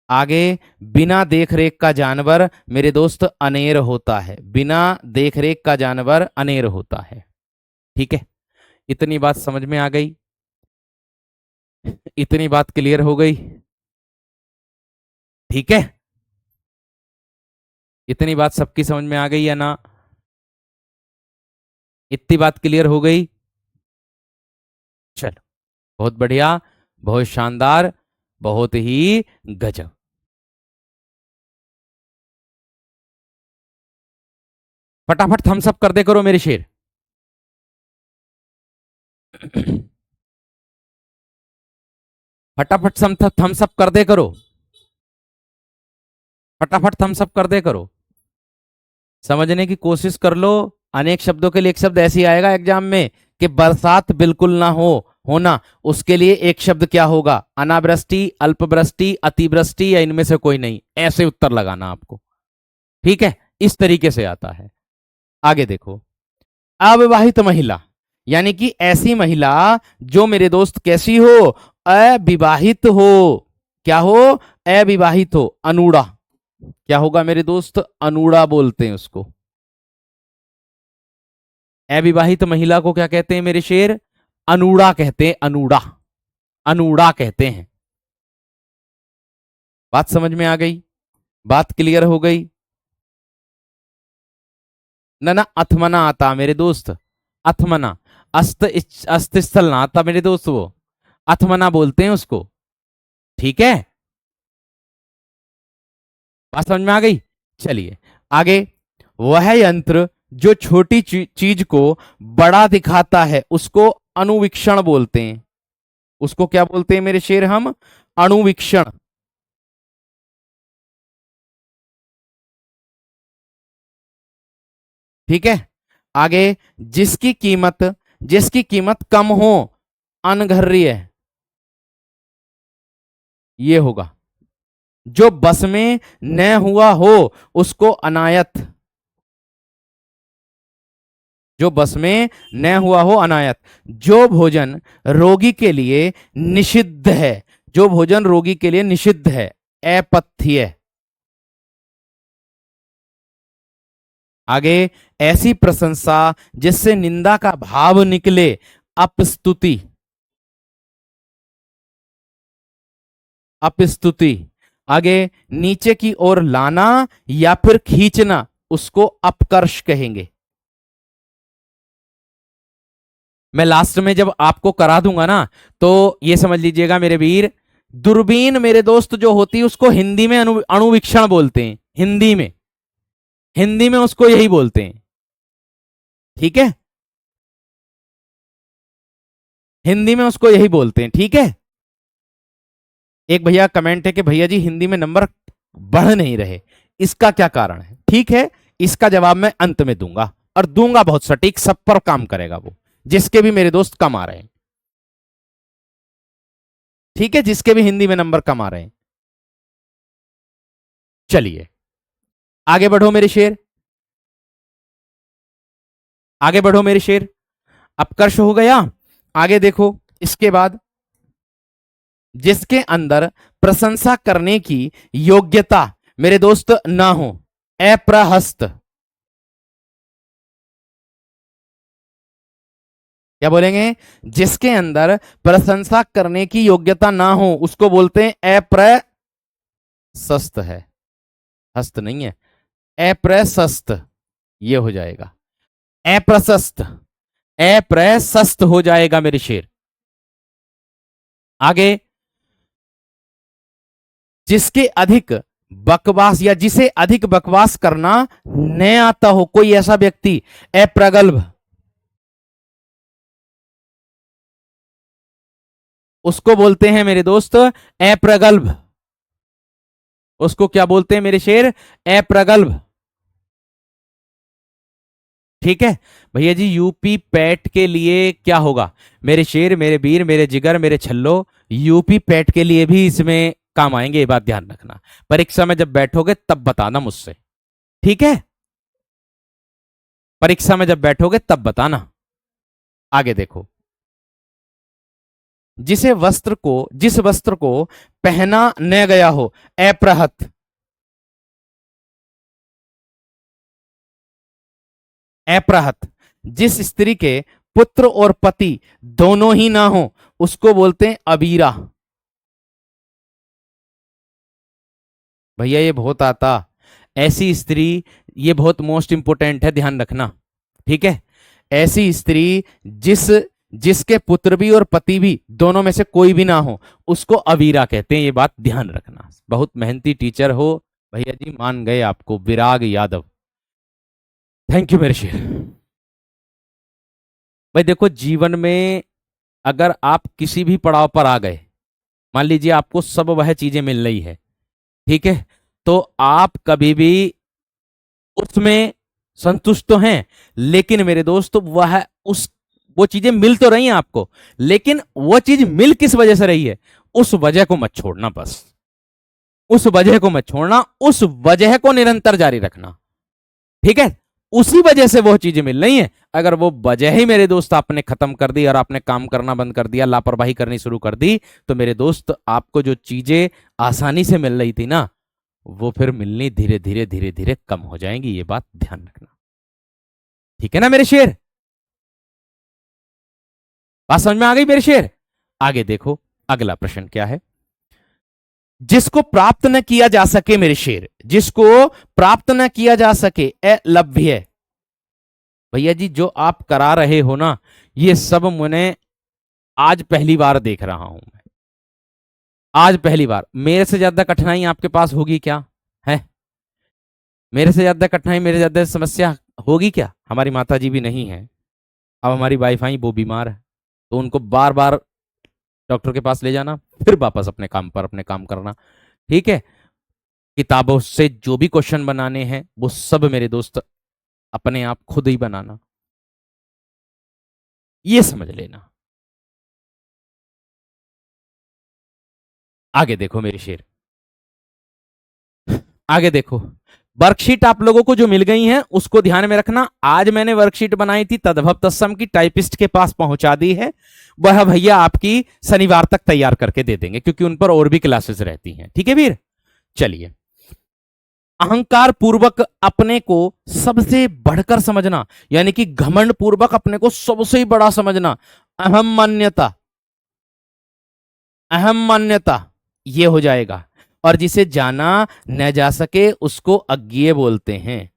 आगे, बिना देखरेख का जानवर मेरे दोस्त अनेर होता है। बिना देखरेख का जानवर अनेर होता है। ठीक है, इतनी बात समझ में आ गई? इतनी बात क्लियर हो गई? ठीक है, इतनी बात सबकी समझ में आ गई या ना? इतनी बात क्लियर हो गई? चलो, बहुत बढ़िया, बहुत शानदार, बहुत ही गजब। फटाफट थम्स अप कर दे करो मेरे शेर। फटाफट थम्स अप कर दे करो। फटाफट थम्स अप कर दे करो। समझने की कोशिश कर लो। अनेक शब्दों के लिए एक शब्द ऐसे ही आएगा एग्जाम में कि बरसात बिल्कुल ना होना, उसके लिए एक शब्द क्या होगा? अनावृष्टि, अल्पवृष्टि, अतिवृष्टि, या इनमें से कोई नहीं। ऐसे उत्तर लगाना आपको। ठीक है, इस तरीके से आता है। आगे देखो, अविवाहित महिला, यानी कि ऐसी महिला जो मेरे दोस्त कैसी हो? अविवाहित हो। क्या हो? अविवाहित हो, अनूढ़ा। क्या होगा मेरे दोस्त? अनूढ़ा बोलते हैं उसको। अविवाहित महिला को क्या कहते हैं मेरे शेर? अनूढ़ा कहते हैं, अनूढ़ा। अनूढ़ा कहते हैं। बात समझ में आ गई? बात क्लियर हो गई? ना ना, अथमना आता मेरे दोस्त, अथमना। अस्त स्थल ना आता मेरे दोस्त, वो अथमना बोलते हैं उसको। ठीक है, बात समझ में आ गई? चलिए आगे। वह यंत्र जो छोटी चीज को बड़ा दिखाता है उसको अनुवीक्षण बोलते हैं। उसको क्या बोलते हैं मेरे शेर हम? अणुवीक्षण। ठीक है, आगे। जिसकी कीमत जिसकी कीमत कम हो, अनघर्य, ये होगा। जो बस में न हुआ हो उसको अनायत। जो बस में न हुआ हो, अनायत। जो भोजन रोगी के लिए निषिद्ध है, जो भोजन रोगी के लिए निषिद्ध है, अपथ्य। आगे, ऐसी प्रशंसा जिससे निंदा का भाव निकले, अपस्तुति। अपस्तुति। आगे, नीचे की ओर लाना या फिर खींचना, उसको अपकर्ष कहेंगे। मैं लास्ट में जब आपको करा दूंगा ना, तो ये समझ लीजिएगा मेरे वीर, दूरबीन मेरे दोस्त जो होती है उसको हिंदी में अणुवीक्षण बोलते हैं। हिंदी में उसको यही बोलते हैं। ठीक है, हिंदी में उसको यही बोलते हैं। ठीक है, एक भैया कमेंट है कि भैया जी हिंदी में नंबर बढ़ नहीं रहे, इसका क्या कारण है? ठीक है, इसका जवाब मैं अंत में दूंगा, और दूंगा बहुत सटीक, सब पर काम करेगा वो, जिसके भी मेरे दोस्त कम आ रहे हैं। ठीक है, जिसके भी हिंदी में नंबर कम आ रहे हैं। चलिए आगे बढ़ो मेरे शेर, आगे बढ़ो मेरे शेर। अपकर्ष हो गया। आगे देखो, इसके बाद, जिसके अंदर प्रशंसा करने की योग्यता मेरे दोस्त ना हो, अप्रहस्त। क्या बोलेंगे? जिसके अंदर प्रशंसा करने की योग्यता ना हो उसको बोलते हैं अप्रशस्त है। हस्त नहीं है, अप्रशस्त, ये हो जाएगा। अप्रशस्त, अप्रशस्त हो जाएगा मेरे शेर। आगे, जिसके अधिक बकवास या जिसे अधिक बकवास करना न आता हो, कोई ऐसा व्यक्ति, अप्रगल्भ। उसको बोलते हैं मेरे दोस्त अप्रगल्भ। उसको क्या बोलते हैं मेरे शेर? अप्रगल्भ। ठीक है भैया जी, यूपी पैट के लिए क्या होगा मेरे शेर, मेरे वीर, मेरे जिगर, मेरे छल्लो? यूपी पैट के लिए भी इसमें काम आएंगे, ये बात ध्यान रखना। परीक्षा में जब बैठोगे तब बताना मुझसे। ठीक है, परीक्षा में जब बैठोगे तब बताना। आगे देखो, जिस वस्त्र को पहना न गया हो, अप्रहत। अप्रहत। जिस स्त्री के पुत्र और पति दोनों ही ना हो उसको बोलते हैं अबीरा। भैया ये बहुत आता। ऐसी स्त्री, ये बहुत मोस्ट इंपोर्टेंट है, ध्यान रखना, ठीक है। ऐसी स्त्री जिसके पुत्र भी और पति भी दोनों में से कोई भी ना हो, उसको अवीरा कहते हैं, ये बात ध्यान रखना। बहुत मेहनती टीचर हो भैया जी, मान गए आपको, विराग यादव। थैंक यू मेरे शेर। भाई देखो, जीवन में अगर आप किसी भी पड़ाव पर आ गए, मान लीजिए आपको सब वह चीजें मिल रही है, ठीक है, तो आप कभी भी उसमें संतुष्ट तो हैं, लेकिन मेरे दोस्त वो चीजें मिल तो रही हैं आपको, लेकिन वो चीज मिल किस वजह से रही है, उस वजह को मत छोड़ना, बस उस वजह को मत छोड़ना, उस वजह को निरंतर जारी रखना, ठीक है। उसी वजह से वो चीजें मिल रही हैं। अगर वो वजह ही मेरे दोस्त आपने खत्म कर दी और आपने काम करना बंद कर दिया, लापरवाही करनी शुरू कर दी, तो मेरे दोस्त आपको जो चीजें आसानी से मिल रही थी ना, वो फिर मिलनी धीरे धीरे धीरे धीरे कम हो जाएंगी, ये बात ध्यान रखना, ठीक है ना मेरे शेर। बात समझ में आ गई मेरे शेर। आगे देखो अगला प्रश्न क्या है। जिसको प्राप्त न किया जा सके मेरे शेर, जिसको प्राप्त न किया जा सके, अलभ्य। भैया जी जो आप करा रहे हो ना, ये सब मैंने आज पहली बार देख रहा हूं मैं, आज पहली बार। मेरे से ज्यादा कठिनाई आपके पास होगी क्या है? मेरे से ज्यादा कठिनाई, मेरे ज्यादा समस्या होगी क्या? हमारी माता जी भी नहीं है, अब हमारी वाइफ आई, वो बीमार है, तो उनको बार बार डॉक्टर के पास ले जाना, फिर वापस अपने काम पर अपने काम करना, ठीक है। किताबों से जो भी क्वेश्चन बनाने हैं वो सब मेरे दोस्त अपने आप खुद ही बनाना, ये समझ लेना। आगे देखो मेरे शेर, आगे देखो। वर्कशीट आप लोगों को जो मिल गई है उसको ध्यान में रखना। आज मैंने वर्कशीट बनाई थी तद्भव तत्सम की, टाइपिस्ट के पास पहुंचा दी है, वह भैया आपकी शनिवार तक तैयार करके दे देंगे, क्योंकि उन पर और भी क्लासेस रहती हैं, ठीक है वीर। चलिए, अहंकार पूर्वक अपने को सबसे बढ़कर समझना, यानी कि घमंड पूर्वक अपने को सबसे बड़ा समझना, अहम मान्यता, अहम मान्यता, ये हो जाएगा। और जिसे जाना न जा सके उसको अज्ञेय बोलते हैं,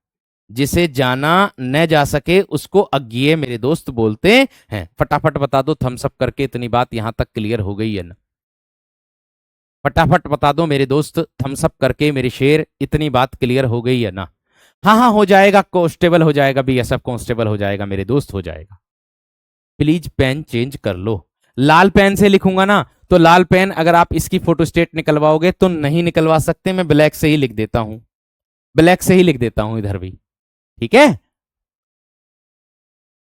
जिसे जाना न जा सके उसको अज्ञेय मेरे दोस्त बोलते हैं। फटाफट बता दो, थम्स अप करके, इतनी बात यहां तक क्लियर हो गई है ना? फटाफट बता दो मेरे दोस्त, थम्स अप करके मेरे शेर, इतनी बात क्लियर हो गई है ना? हाँ हाँ हो जाएगा, कांस्टेबल हो जाएगा, बीएसएफ कांस्टेबल हो जाएगा मेरे दोस्त, हो जाएगा। प्लीज पेन चेंज कर लो। लाल पेन से लिखूंगा ना, तो लाल पेन अगर आप इसकी फोटोस्टेट निकलवाओगे तो नहीं निकलवा सकते, मैं ब्लैक से ही लिख देता हूं, ब्लैक से ही लिख देता हूं इधर भी, ठीक है,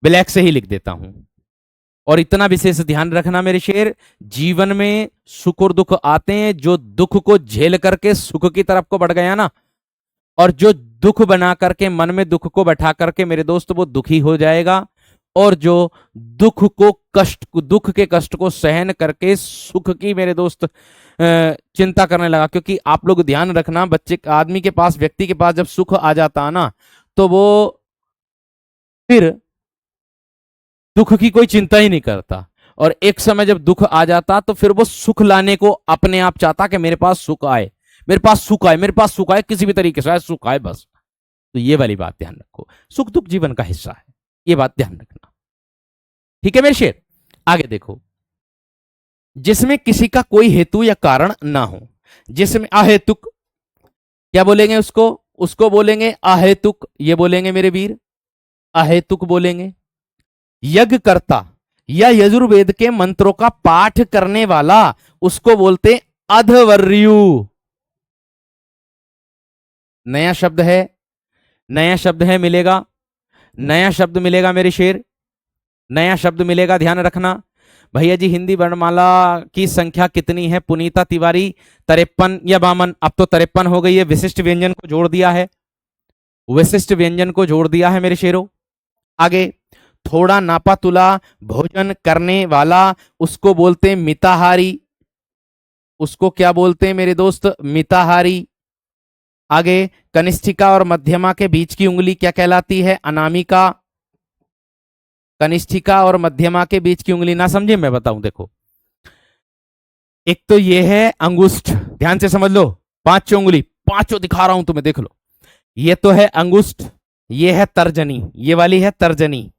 ब्लैक से ही लिख देता हूं। और इतना विशेष ध्यान रखना मेरे शेर, जीवन में सुख और दुख आते हैं, जो दुख को झेल करके सुख की तरफ को बढ़ गया ना, और जो दुख बना करके मन में दुख को बैठा करके मेरे दोस्त वो दुखी हो जाएगा, और जो दुख के कष्ट को सहन करके सुख की मेरे दोस्त चिंता करने लगा। क्योंकि आप लोग ध्यान रखना, बच्चे आदमी के पास, व्यक्ति के पास जब सुख आ जाता है ना, तो वो फिर दुख की कोई चिंता ही नहीं करता, और एक समय जब दुख आ जाता तो फिर वो सुख लाने को अपने आप चाहता कि मेरे पास सुख आए, मेरे पास सुख आए, मेरे पास सुख आए, किसी भी तरीके से सुख आए बस। तो ये वाली बात ध्यान रखो, सुख दुख जीवन का हिस्सा है, ये बात ध्यान रखना, ठीक है मेरे शेर। आगे देखो, जिसमें किसी का कोई हेतु या कारण ना हो, जिसमें अहेतुक, क्या बोलेंगे उसको? उसको बोलेंगे अहेतुक, ये बोलेंगे मेरे वीर, अहेतुक बोलेंगे। यज्ञ करता या यजुर्वेद के मंत्रों का पाठ करने वाला, उसको बोलते अधवर्यु। नया शब्द है, नया शब्द है, मिलेगा, नया शब्द मिलेगा मेरे शेर, नया शब्द मिलेगा, ध्यान रखना। भैया जी हिंदी वर्णमाला की संख्या कितनी है पुनीता तिवारी? 53 या 52? अब तो 53 हो गई है, विशिष्ट व्यंजन को जोड़ दिया है, विशिष्ट व्यंजन को जोड़ दिया है मेरे शेरों। आगे, थोड़ा नापा तुला भोजन करने वाला, उसको बोलते हैं मिताहारी, उसको क्या बोलते हैं मेरे दोस्त? मिताहारी। आगे, कनिष्ठिका और मध्यमा के बीच की उंगली क्या कहलाती है? अनामिका। कनिष्ठिका और मध्यमा के बीच की उंगली ना समझे, मैं बताऊं, देखो, एक तो ये है अंगुष्ठ, ध्यान से समझ लो, 5 उंगली, पांचों दिखा रहा हूं तुम्हें, देख लो। ये तो है अंगुष्ठ, ये है तर्जनी, ये वाली है तर्जनी,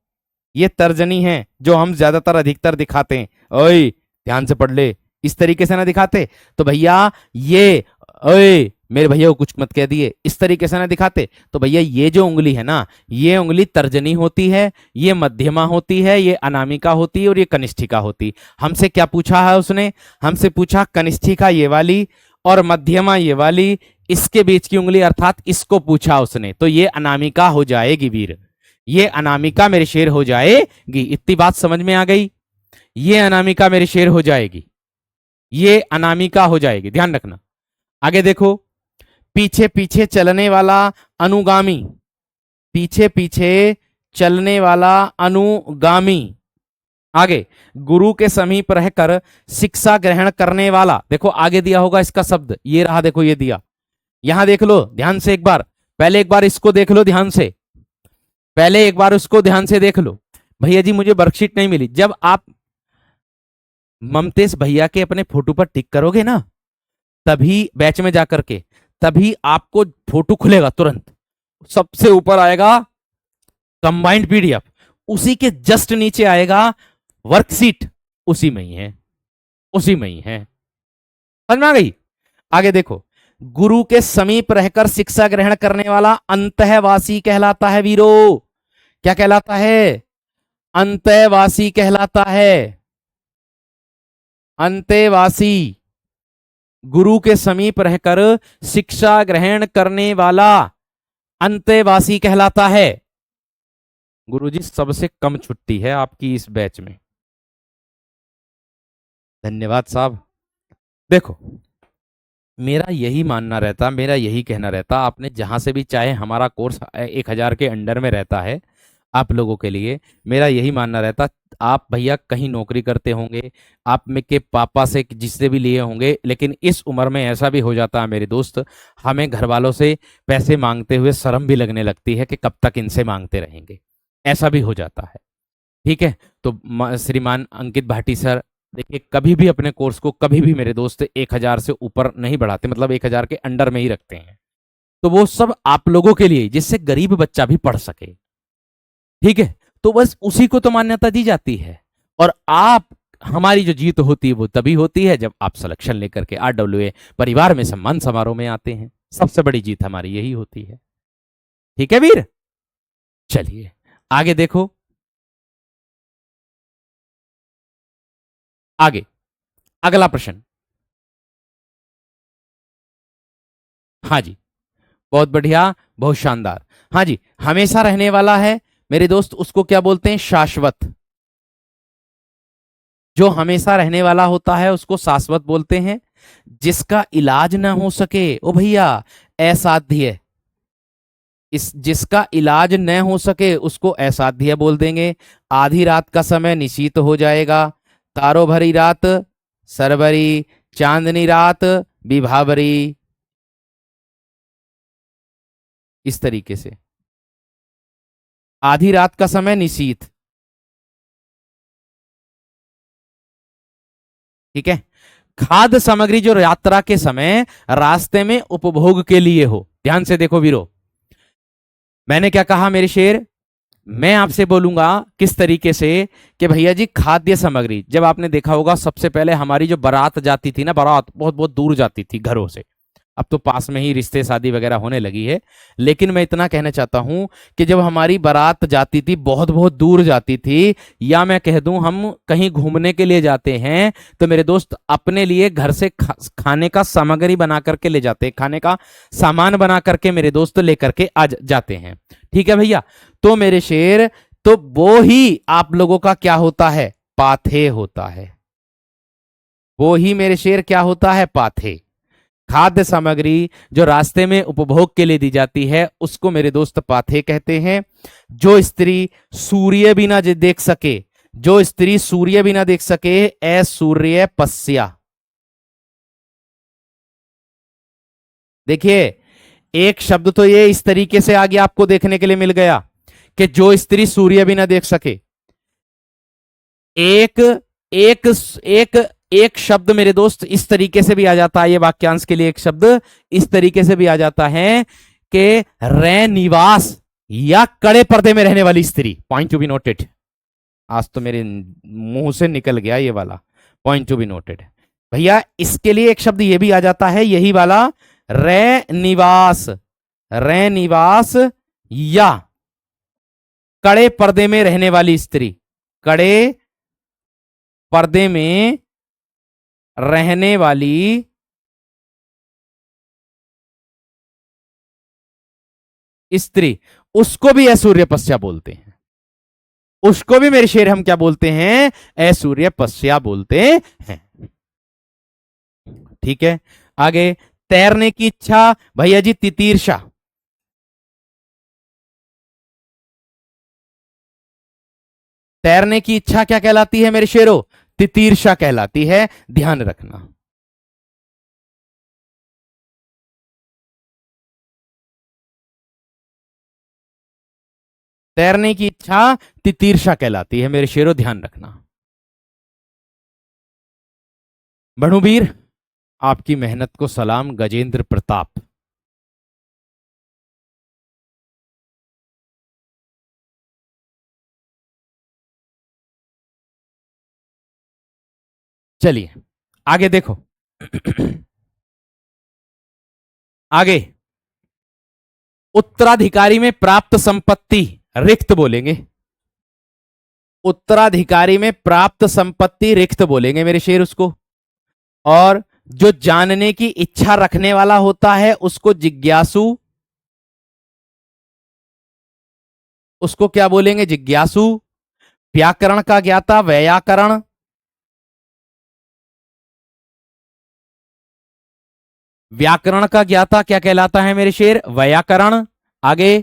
ये तर्जनी है जो हम ज्यादातर अधिकतर दिखाते हैं। ओए ध्यान से पढ़ ले, इस तरीके से ना दिखाते तो भैया ये, ओए मेरे भैया को कुछ मत कह दिए, इस तरीके से ना दिखाते तो भैया ये जो उंगली है ना, ये उंगली तर्जनी होती है, ये मध्यमा होती है, ये अनामिका होती है और ये कनिष्ठिका होती। हमसे क्या पूछा है उसने? हमसे पूछा कनिष्ठिका ये वाली और मध्यमा ये वाली, इसके बीच की उंगली अर्थात इसको पूछा उसने, तो ये अनामिका हो जाएगी वीर, ये अनामिका मेरे शेर हो जाएगी। इतनी बात समझ में आ गई? ये अनामिका मेरे शेर हो जाएगी, ये अनामिका हो जाएगी, ध्यान रखना। आगे देखो, पीछे पीछे चलने वाला अनुगामी, पीछे पीछे चलने वाला अनुगामी। आगे, गुरु के समीप रहकर शिक्षा ग्रहण करने वाला। देखो आगे दिया होगा इसका शब्द, ये रहा, देखो ये दिया, यहां देख लो ध्यान से एक बार, पहले एक बार इसको देख लो ध्यान से, पहले एक बार उसको ध्यान से देख लो। भैया जी मुझे वर्कशीट नहीं मिली। जब आप ममतेश भैया के अपने फोटो पर टिक करोगे ना, तभी बैच में जाकर के, तभी आपको फोटो खुलेगा तुरंत, सबसे ऊपर आएगा कंबाइंड पीडीएफ, उसी के जस्ट नीचे आएगा वर्कशीट, उसी में ही है, उसी में ही है। समझ में आ गई? आगे देखो, गुरु के समीप रहकर शिक्षा ग्रहण करने वाला अंतःवासी कहलाता है वीरो। क्या कहलाता है? अंतःवासी कहलाता है, अंतःवासी। गुरु के समीप रहकर शिक्षा ग्रहण करने वाला अंतःवासी कहलाता है। गुरुजी सबसे कम छुट्टी है आपकी इस बैच में, धन्यवाद साहब। देखो मेरा यही मानना रहता, मेरा यही कहना रहता, आपने जहां से भी, चाहे हमारा कोर्स 1000 के अंडर में रहता है आप लोगों के लिए, मेरा यही मानना रहता, आप भैया कहीं नौकरी करते होंगे, आप में के पापा से जिससे भी लिए होंगे, लेकिन इस उम्र में ऐसा भी हो जाता है मेरे दोस्त, हमें घर वालों से पैसे मांगते हुए शर्म भी लगने लगती है कि कब तक इनसे मांगते रहेंगे, ऐसा भी हो जाता है। ठीक है, तो श्रीमान अंकित भाटी सर, देखिए कभी भी अपने कोर्स को, कभी भी मेरे दोस्त 1000 से ऊपर नहीं बढ़ाते, मतलब 1000 के अंडर में ही रखते हैं। तो वो सब आप लोगों के लिए, जिससे गरीब बच्चा भी पढ़ सके। ठीक है, तो बस उसी को तो मान्यता दी जाती है। और आप, हमारी जो जीत होती है वो तभी होती है जब आप सिलेक्शन लेकर के RWA परिवार में सम्मान समारोह में आते हैं। सबसे बड़ी जीत हमारी यही होती है। ठीक है वीर, चलिए आगे देखो, आगे अगला प्रश्न। हाँ जी, बहुत बढ़िया, बहुत शानदार। हाँ जी, हमेशा रहने वाला है मेरे दोस्त, उसको क्या बोलते हैं? शाश्वत। जो हमेशा रहने वाला होता है उसको शाश्वत बोलते हैं। जिसका इलाज ना हो सके, ओ भैया, असाध्य। इस जिसका इलाज न हो सके उसको असाध्य बोल देंगे। आधी रात का समय निशीत हो जाएगा, तारो भरी रात सरबरी, चांदनी रात विभावरी, इस तरीके से। आधी रात का समय निशीत, ठीक है। खाद्य सामग्री जो यात्रा के समय रास्ते में उपभोग के लिए हो। ध्यान से देखो वीरो, मैंने क्या कहा मेरे शेर? मैं आपसे बोलूंगा किस तरीके से कि भैया जी खाद्य सामग्री, जब आपने देखा होगा सबसे पहले हमारी जो बारात जाती थी ना, बारात बहुत बहुत दूर जाती थी घरों से, अब तो पास में ही रिश्ते शादी वगैरह होने लगी है, लेकिन मैं इतना कहना चाहता हूं कि जब हमारी बारात जाती थी बहुत बहुत दूर जाती थी, या मैं कह दूं हम कहीं घूमने के लिए जाते हैं, तो मेरे दोस्त अपने लिए घर से खाने का सामग्री बना करके ले जाते हैं, खाने का सामान बना करके मेरे दोस्त लेकर के आ जाते हैं। ठीक है भैया, तो मेरे शेर, तो वो ही आप लोगों का क्या होता है? पाथे होता है। वो ही मेरे शेर क्या होता है? पाथे। खाद्य सामग्री जो रास्ते में उपभोग के लिए दी जाती है उसको मेरे दोस्त पाथे कहते हैं। जो स्त्री सूर्य भी ना देख सके, जो स्त्री सूर्य भी ना देख सके, असूर्य पस्या। देखिए एक शब्द तो ये इस तरीके से आगे आपको देखने के लिए मिल गया कि जो स्त्री सूर्य भी ना देख सके। एक एक एक एक शब्द मेरे दोस्त इस तरीके से भी आ जाता है, ये वाक्यांश के लिए एक शब्द इस तरीके से भी आ जाता है कि निवास या कड़े पर्दे में रहने वाली स्त्री। Point to be noted. आज तो मेरे मुंह से निकल गया ये वाला, पॉइंट टू बी नोटेड। भैया इसके लिए एक शब्द ये भी आ जाता है, यही वाला, निवास, निवास या कड़े पर्दे में रहने वाली स्त्री, कड़े पर्दे में रहने वाली स्त्री, उसको भी असूर्यपस्या बोलते हैं। उसको भी मेरे शेर हम क्या बोलते हैं? असूर्यपस्या बोलते हैं। ठीक है, आगे तैरने की इच्छा, भैया जी तितीर्षा। तैरने की इच्छा क्या कहलाती है मेरे शेरों? तितीर्षा कहलाती है, ध्यान रखना। तैरने की इच्छा तितीर्षा कहलाती है मेरे शेरों, ध्यान रखना। बणुवीर, आपकी मेहनत को सलाम। गजेंद्र प्रताप, चलिए आगे देखो। आगे, उत्तराधिकारी में प्राप्त संपत्ति रिक्त बोलेंगे। उत्तराधिकारी में प्राप्त संपत्ति रिक्त बोलेंगे मेरे शेर उसको। और जो जानने की इच्छा रखने वाला होता है उसको जिज्ञासु, उसको क्या बोलेंगे? जिज्ञासु। व्याकरण का ज्ञाता व्याकरण, व्याकरण का ज्ञाता क्या कहलाता है मेरे शेर? व्याकरण। आगे,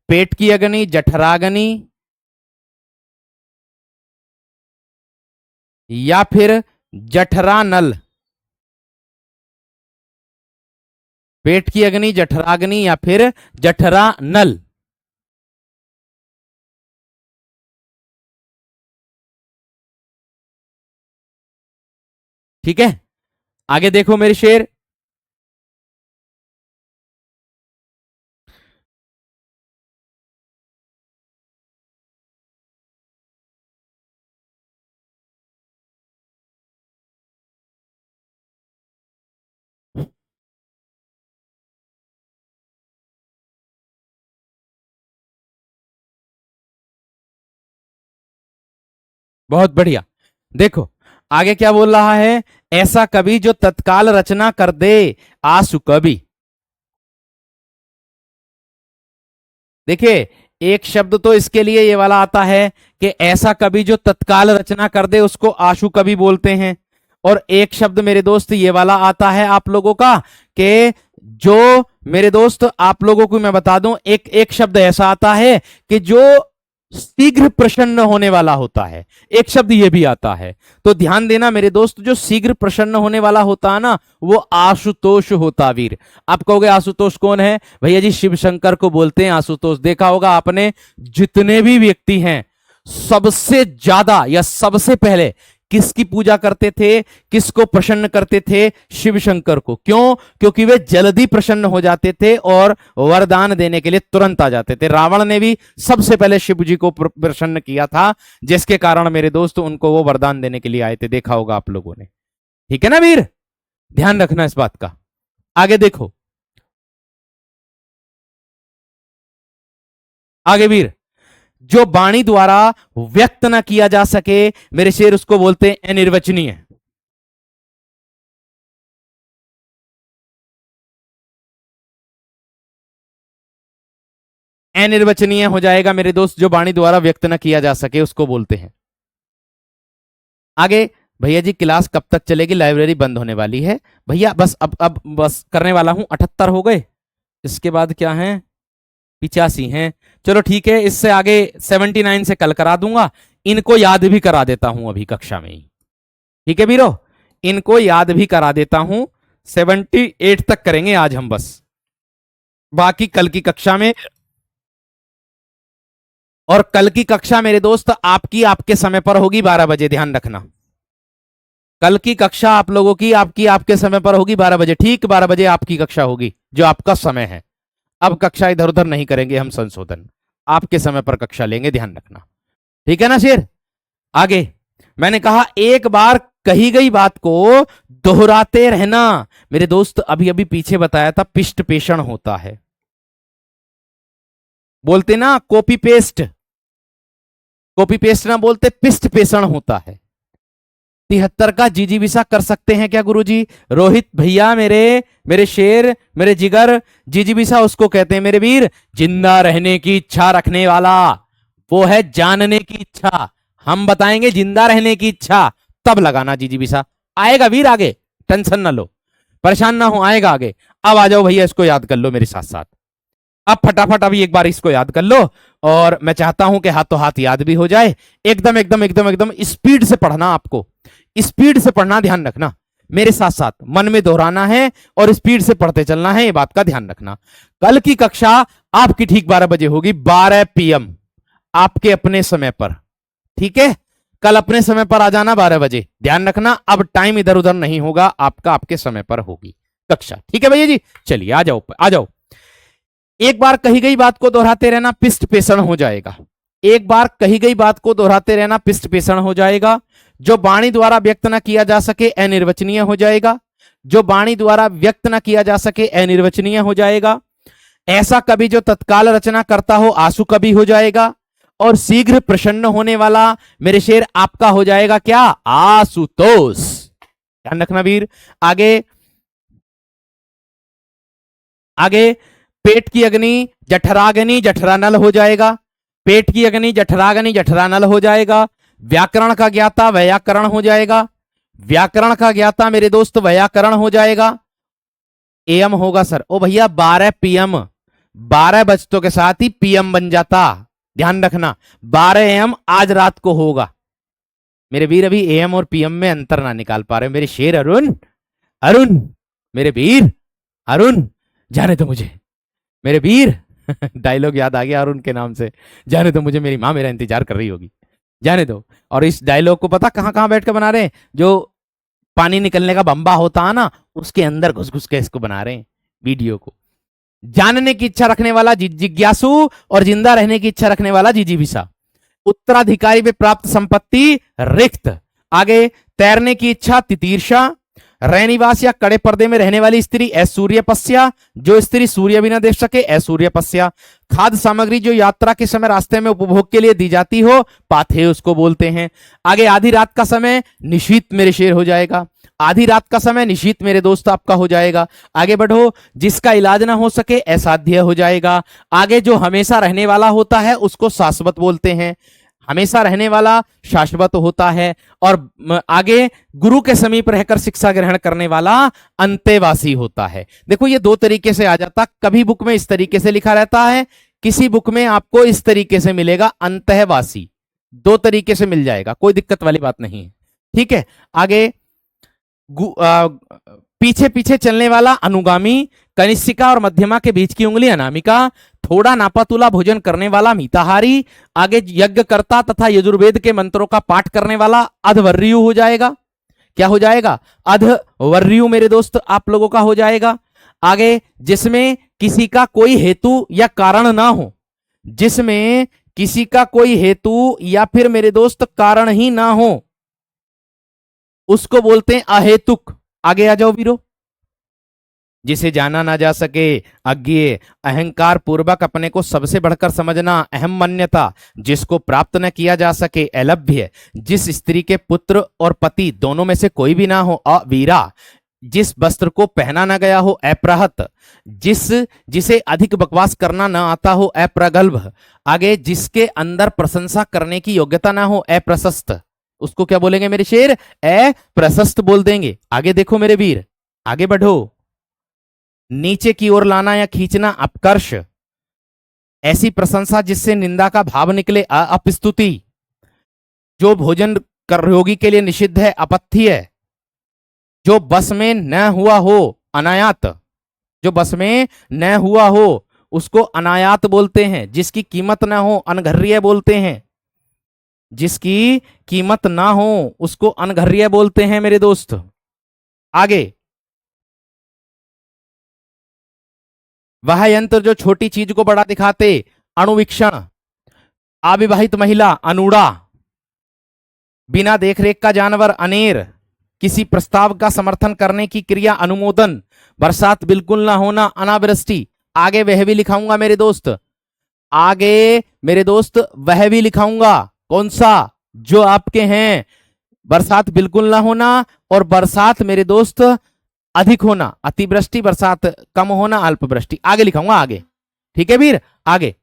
पेट की अग्नि जठराग्नि, या फिर जठरा नल। पेट की अग्नि जठराग्नि या फिर जठरा नल। ठीक है, आगे देखो मेरे शेर। बहुत बढ़िया, देखो आगे क्या बोल रहा है? ऐसा कवि जो तत्काल रचना कर दे, आसु कवि। देखिए, एक शब्द तो इसके लिए ये वाला आता है कि ऐसा कवि जो तत्काल रचना कर दे उसको आशु कवि बोलते हैं। और एक शब्द मेरे दोस्त ये वाला आता है आप लोगों का कि जो मेरे दोस्त आप लोगों को मैं बता दूं, एक एक शब्द ऐसा आता है कि जो शीघ्र प्रसन्न होने वाला होता है। एक शब्द ये भी आता है, तो ध्यान देना मेरे दोस्त, जो शीघ्र प्रसन्न होने वाला होता है ना, वो आशुतोष होता वीर। आप कहोगे आशुतोष कौन है? भैया जी शिव शंकर को बोलते हैं आशुतोष। देखा होगा आपने, जितने भी व्यक्ति हैं सबसे ज्यादा या सबसे पहले किसकी पूजा करते थे, किसको प्रसन्न करते थे? शिव शंकर को। क्यों? क्योंकि वे जल्दी प्रसन्न हो जाते थे और वरदान देने के लिए तुरंत आ जाते थे। रावण ने भी सबसे पहले शिव जी को प्रसन्न किया था, जिसके कारण मेरे दोस्त उनको वो वरदान देने के लिए आए थे। देखा होगा आप लोगों ने। ठीक है ना वीर, ध्यान रखना इस बात का। आगे देखो, आगे वीर, जो वाणी द्वारा व्यक्त ना किया जा सके मेरे शेर, उसको बोलते हैं अनिर्वचनीय। अनिर्वचनीय हो जाएगा मेरे दोस्त, जो वाणी द्वारा व्यक्त ना किया जा सके उसको बोलते हैं। आगे, भैया जी क्लास कब तक चलेगी? लाइब्रेरी बंद होने वाली है भैया, बस अब बस करने वाला हूं। 78 हो गए, इसके बाद क्या है? 85 हैं। चलो ठीक है, इससे आगे 79 से कल करा दूंगा। इनको याद भी करा देता हूं अभी कक्षा में ही। ठीक है वीरो, इनको याद भी करा देता हूं। 78 तक करेंगे आज हम बस, बाकी कल की कक्षा में। और कल की कक्षा मेरे दोस्त आपकी आपके समय पर होगी 12 बजे, ध्यान रखना। कल की कक्षा आप लोगों की आपकी आपके समय पर होगी 12 बजे, ठीक 12 बजे आपकी कक्षा होगी जो आपका समय है। अब कक्षा इधर उधर नहीं करेंगे हम, संशोधन आपके समय पर कक्षा लेंगे, ध्यान रखना, ठीक है ना शेर। आगे मैंने कहा एक बार कही गई बात को दोहराते रहना। मेरे दोस्त अभी अभी पीछे बताया था पिष्ट पेषण होता है, बोलते ना कॉपी पेस्ट, कॉपी पेस्ट ना बोलते पिष्ट पेषण होता है। 73 का जीजीविसा कर सकते हैं क्या गुरुजी? रोहित भैया मेरे, मेरे शेर, मेरे जिगर, जीजीविसा उसको कहते हैं मेरे वीर, जिंदा रहने की इच्छा रखने वाला, वो है जानने की इच्छा। हम बताएंगे जिंदा रहने की इच्छा, तब लगाना जीजीविसा। आएगा वीर आगे, टेंशन ना लो, परेशान ना हो, आएगा आगे। अब आ जाओ भैया, इसको याद कर लो मेरे साथ साथ। अब फटाफट अभी एक बार इसको याद कर लो, और मैं चाहता हूं कि हाथों हाथ याद भी हो जाए। एकदम एकदम एकदम एकदम स्पीड से पढ़ना, आपको स्पीड से पढ़ना, ध्यान रखना, मेरे साथ साथ मन में दोहराना है और स्पीड से पढ़ते चलना है, ये बात का ध्यान रखना। कल की कक्षा आपकी ठीक 12 बजे होगी, 12 PM आपके अपने समय पर, ठीक है। कल अपने समय पर आ जाना 12 बजे, ध्यान रखना, अब टाइम इधर उधर नहीं होगा आपका, आपके समय पर होगी कक्षा, ठीक है भैया जी। चलिए आ जाओ आ जाओ। एक बार कही गई बात को दोहराते रहना, पिष्ट पेषण हो जाएगा। एक बार कही गई बात को दोहराते रहना, पिष्ट पेषण हो जाएगा। जो वाणी द्वारा व्यक्त न किया जा सके अनिर्वचनीय हो जाएगा। जो वाणी द्वारा व्यक्त न किया जा सके अनिर्वचनीय हो जाएगा। ऐसा कवि जो तत्काल रचना करता हो आंसू कवि हो जाएगा। और शीघ्र प्रसन्न होने वाला मेरे शेर आपका हो जाएगा क्या? आशुतोष। ध्यान रखना वीर। आगे आगे, पेट की अग्नि जठराग्नि जठरानल हो जाएगा। पेट की अग्नि जठराग्नि जठरानल हो जाएगा। व्याकरण का ज्ञाता व्याकरण हो जाएगा। व्याकरण का ज्ञाता मेरे दोस्त व्याकरण हो जाएगा। एम होगा सर, ओ भैया 12 PM, 12 बजतों के साथ ही PM बन जाता, ध्यान रखना। 12 AM आज रात को होगा मेरे वीर। अभी AM और PM में अंतर ना निकाल पा रहे मेरे शेर। अरुण, अरुण मेरे वीर, अरुण जाने दो मुझे मेरे वीर। डायलॉग याद आ गया अरुण के नाम से, जाने दो मुझे, मेरी माँ मेरा इंतजार कर रही होगी, जाने दो। और इस डायलॉग को पता कहां कहां बैठ के बना रहे हैं? जो पानी निकलने का बम्बा होता है ना, उसके अंदर घुस घुस के इसको बना रहे हैं वीडियो को। जानने की इच्छा रखने वाला जिज्ञासु और जिंदा रहने की इच्छा रखने वाला जिजीविसा। उत्तराधिकारी में प्राप्त संपत्ति रिक्त। आगे, तैरने की इच्छा तितीर्षा। रैनिवास या कड़े पर्दे में रहने वाली स्त्री ऐश्वर्यपस्या, जो स्त्री सूर्य भी न देख सके ऐश्वर्यपस्या। खाद्य सामग्री जो यात्रा के समय रास्ते में उपभोग के लिए दी जाती हो पाथे उसको बोलते हैं। आगे, आधी रात का समय निशीत मेरे शेर हो जाएगा। आधी रात का समय निशीत मेरे दोस्त आपका हो जाएगा। आगे बढ़ो, जिसका इलाज ना हो सके असाध्य हो जाएगा। आगे, जो हमेशा रहने वाला होता है उसको शाश्वत बोलते हैं, हमेशा रहने वाला शाश्वत होता है। और आगे, गुरु के समीप रहकर शिक्षा ग्रहण करने वाला अंतेवासी होता है। देखो ये दो तरीके से आ जाता, कभी बुक में इस तरीके से लिखा रहता है, किसी बुक में आपको इस तरीके से मिलेगा अंतःवासी, दो तरीके से मिल जाएगा, कोई दिक्कत वाली बात नहीं है, ठीक है। आगे, पीछे पीछे चलने वाला अनुगामी, कनिष्ठिका और मध्यमा के बीच की उंगली अनामिका, थोड़ा नापातुला भोजन करने वाला मिताहारी। आगे, यज्ञ करता तथा यजुर्वेद के मंत्रों का पाठ करने वाला अधवर्यु हो जाएगा। क्या हो जाएगा? अधवर्यु मेरे दोस्त आप लोगों का हो जाएगा। आगे, जिसमें किसी का कोई हेतु या कारण ना हो, जिसमें किसी का कोई हेतु या फिर मेरे दोस्त कारण ही ना हो उसको बोलते हैं अहेतुक। आगे आ जाओ वीरो। जिसे जाना ना जा सके अज्ञेय, अहंकार पूर्वक अपने को सबसे बढ़कर समझना अहम मान्यता, जिसको प्राप्त न किया जा सके अलभ्य, जिस स्त्री के पुत्र और पति दोनों में से कोई भी ना हो अवीरा, जिस वस्त्र को पहना ना गया हो अप्रहत, जिसे अधिक बकवास करना ना आता हो अप्रगल्भ। आगे, जिसके अंदर प्रशंसा करने की योग्यता ना हो अप्रशस्त, उसको क्या बोलेंगे मेरे शेर? अप्रशस्त बोल देंगे। आगे देखो मेरे वीर, आगे बढ़ो। नीचे की ओर लाना या खींचना अपकर्ष, ऐसी प्रशंसा जिससे निंदा का भाव निकले अपस्तुति, जो भोजन कर्मयोगी के लिए निषिद्ध है अपथ्य, जो बस में न हुआ हो अनायात, जो बस में न हुआ हो उसको अनायात बोलते हैं, जिसकी कीमत न हो अनघर्य बोलते हैं। जिसकी कीमत ना हो उसको अनघर्य बोलते हैं मेरे दोस्त। आगे, वह यंत्र जो छोटी चीज को बड़ा दिखाते, अणुवीक्षण। अविवाहित महिला, अनूढ़ा। बिना देखरेख का जानवर, अनेर। किसी प्रस्ताव का समर्थन करने की क्रिया, अनुमोदन। बरसात बिल्कुल ना होना, अनावृष्टि। आगे वह भी लिखाऊंगा मेरे दोस्त, आगे मेरे दोस्त वह भी लिखाऊंगा। कौन सा? जो आपके हैं, बरसात बिल्कुल ना होना और बरसात मेरे दोस्त अधिक होना, अतिवृष्टि, बरसात कम होना, अल्पवृष्टि। आगे लिखाऊंगा आगे, ठीक है वीर। आगे,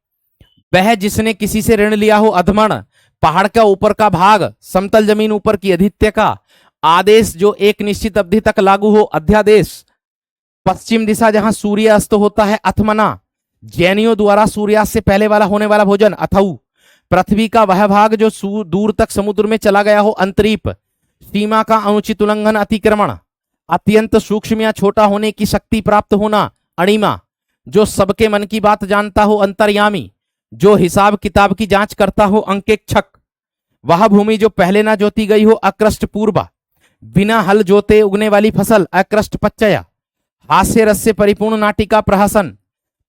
वह जिसने किसी से ऋण लिया हो, अधमण। पहाड़ का ऊपर का भाग, समतल जमीन ऊपर की, अधित्य का। आदेश जो एक निश्चित अवधि तक लागू हो, अध्यादेश। पश्चिम दिशा जहां सूर्य अस्त होता है, अथमना। जैनियों द्वारा सूर्यास्त से पहले वाला होने वाला भोजन, अथऊ। पृथ्वी का वह भाग जो दूर तक समुद्र में चला गया हो, अंतरीप। सीमा का अनुचित उल्लंघन, अतिक्रमण। अत्यंत सूक्ष्म या छोटा होने की शक्ति प्राप्त होना, अणिमा। जो सबके मन की बात जानता हो, अंतर्यामी। जो हिसाब किताब की जांच करता हो, अंकेक्षक। वह भूमि जो पहले ना जोती गई हो, अकृष्ट पूर्वा। बिना हल जोते उगने वाली फसल, अकृष्ट पच्चया। हास्य रस से परिपूर्ण नाटिका, प्रहसन।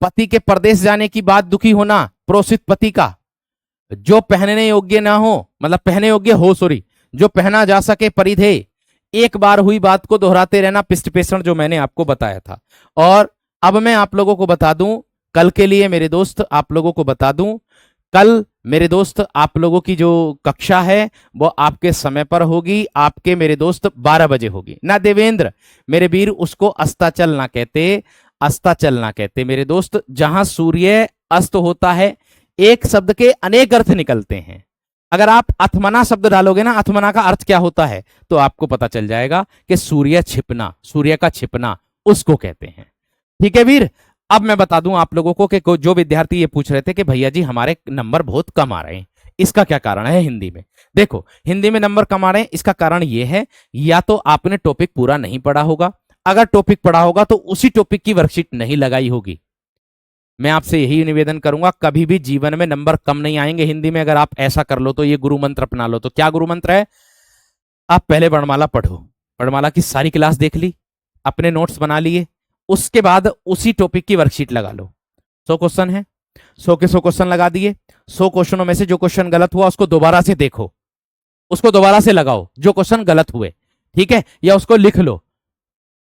पति के परदेश जाने की बात दुखी होना, प्रोसित पति का। जो पहनने योग्य ना हो, मतलब पहने योग्य हो, सॉरी, जो पहना जा सके, परिधेय। एक बार हुई बात को दोहराते रहना, पिष्टपेषण, जो मैंने आपको बताया था। और अब मैं आप लोगों को बता दूं, कल के लिए मेरे दोस्त आप लोगों को बता दूं, कल मेरे दोस्त आप लोगों की जो कक्षा है वो आपके समय पर होगी, आपके मेरे दोस्त 12 बजे होगी ना देवेंद्र मेरे वीर। उसको अस्ताचल ना कहते, अस्ताचल ना कहते मेरे दोस्त। जहां सूर्य अस्त होता है, एक शब्द के अनेक अर्थ निकलते हैं। अगर आप अथमना शब्द डालोगे ना, अथमना का अर्थ क्या होता है, तो आपको पता चल जाएगा कि सूर्य छिपना, सूर्य का छिपना, उसको कहते हैं। ठीक है वीर। अब मैं बता दूं आप लोगों को कि जो विद्यार्थी ये पूछ रहे थे कि भैया जी हमारे नंबर बहुत कम आ रहे हैं, इसका क्या कारण है हिंदी में। देखो, हिंदी में नंबर कम आ रहे हैं, इसका कारण ये है, या तो आपने टॉपिक पूरा नहीं पढ़ा होगा। अगर टॉपिक पढ़ा होगा तो उसी टॉपिक की वर्कशीट नहीं लगाई होगी। मैं आपसे यही निवेदन करूंगा, कभी भी जीवन में नंबर कम नहीं आएंगे हिंदी में। अगर आप ऐसा कर लो तो ये गुरु मंत्र अपना लो। तो क्या गुरु मंत्र है? आप पहले वर्णमाला पढ़ो, वर्णमाला की सारी क्लास देख ली, अपने नोट्स बना लिए, उसके बाद उसी टॉपिक की वर्कशीट लगा लो। 100 क्वेश्चन है, 100 के 100 क्वेश्चन लगा दिए। 100 क्वेश्चनों में से जो क्वेश्चन गलत हुआ उसको दोबारा से देखो, उसको दोबारा से लगाओ जो क्वेश्चन गलत हुए, ठीक है, या उसको लिख लो।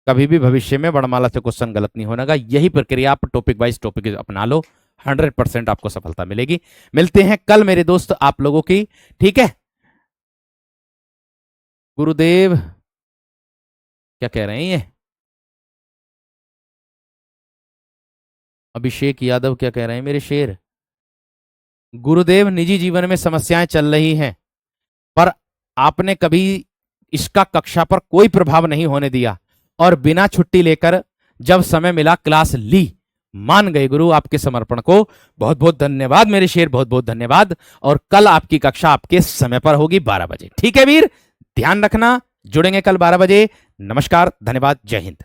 कभी भी भविष्य में वर्णमाला से क्वेश्चन गलत नहीं होगा। यही प्रक्रिया आप टॉपिक वाइज टॉपिक अपना लो, 100% आपको सफलता मिलेगी। मिलते हैं कल मेरे दोस्त आप लोगों की, ठीक है। गुरुदेव क्या कह रहे हैं ये? अभिषेक यादव क्या कह रहे हैं मेरे शेर? गुरुदेव, निजी जीवन में समस्याएं चल रही हैं, पर आपने कभी इसका कक्षा पर कोई प्रभाव नहीं होने दिया और बिना छुट्टी लेकर जब समय मिला क्लास ली। मान गए गुरु आपके समर्पण को। बहुत बहुत धन्यवाद मेरे शेर, बहुत बहुत धन्यवाद। और कल आपकी कक्षा आपके समय पर होगी 12 बजे, ठीक है वीर। ध्यान रखना, जुड़ेंगे कल 12 बजे। नमस्कार, धन्यवाद, जय हिंद।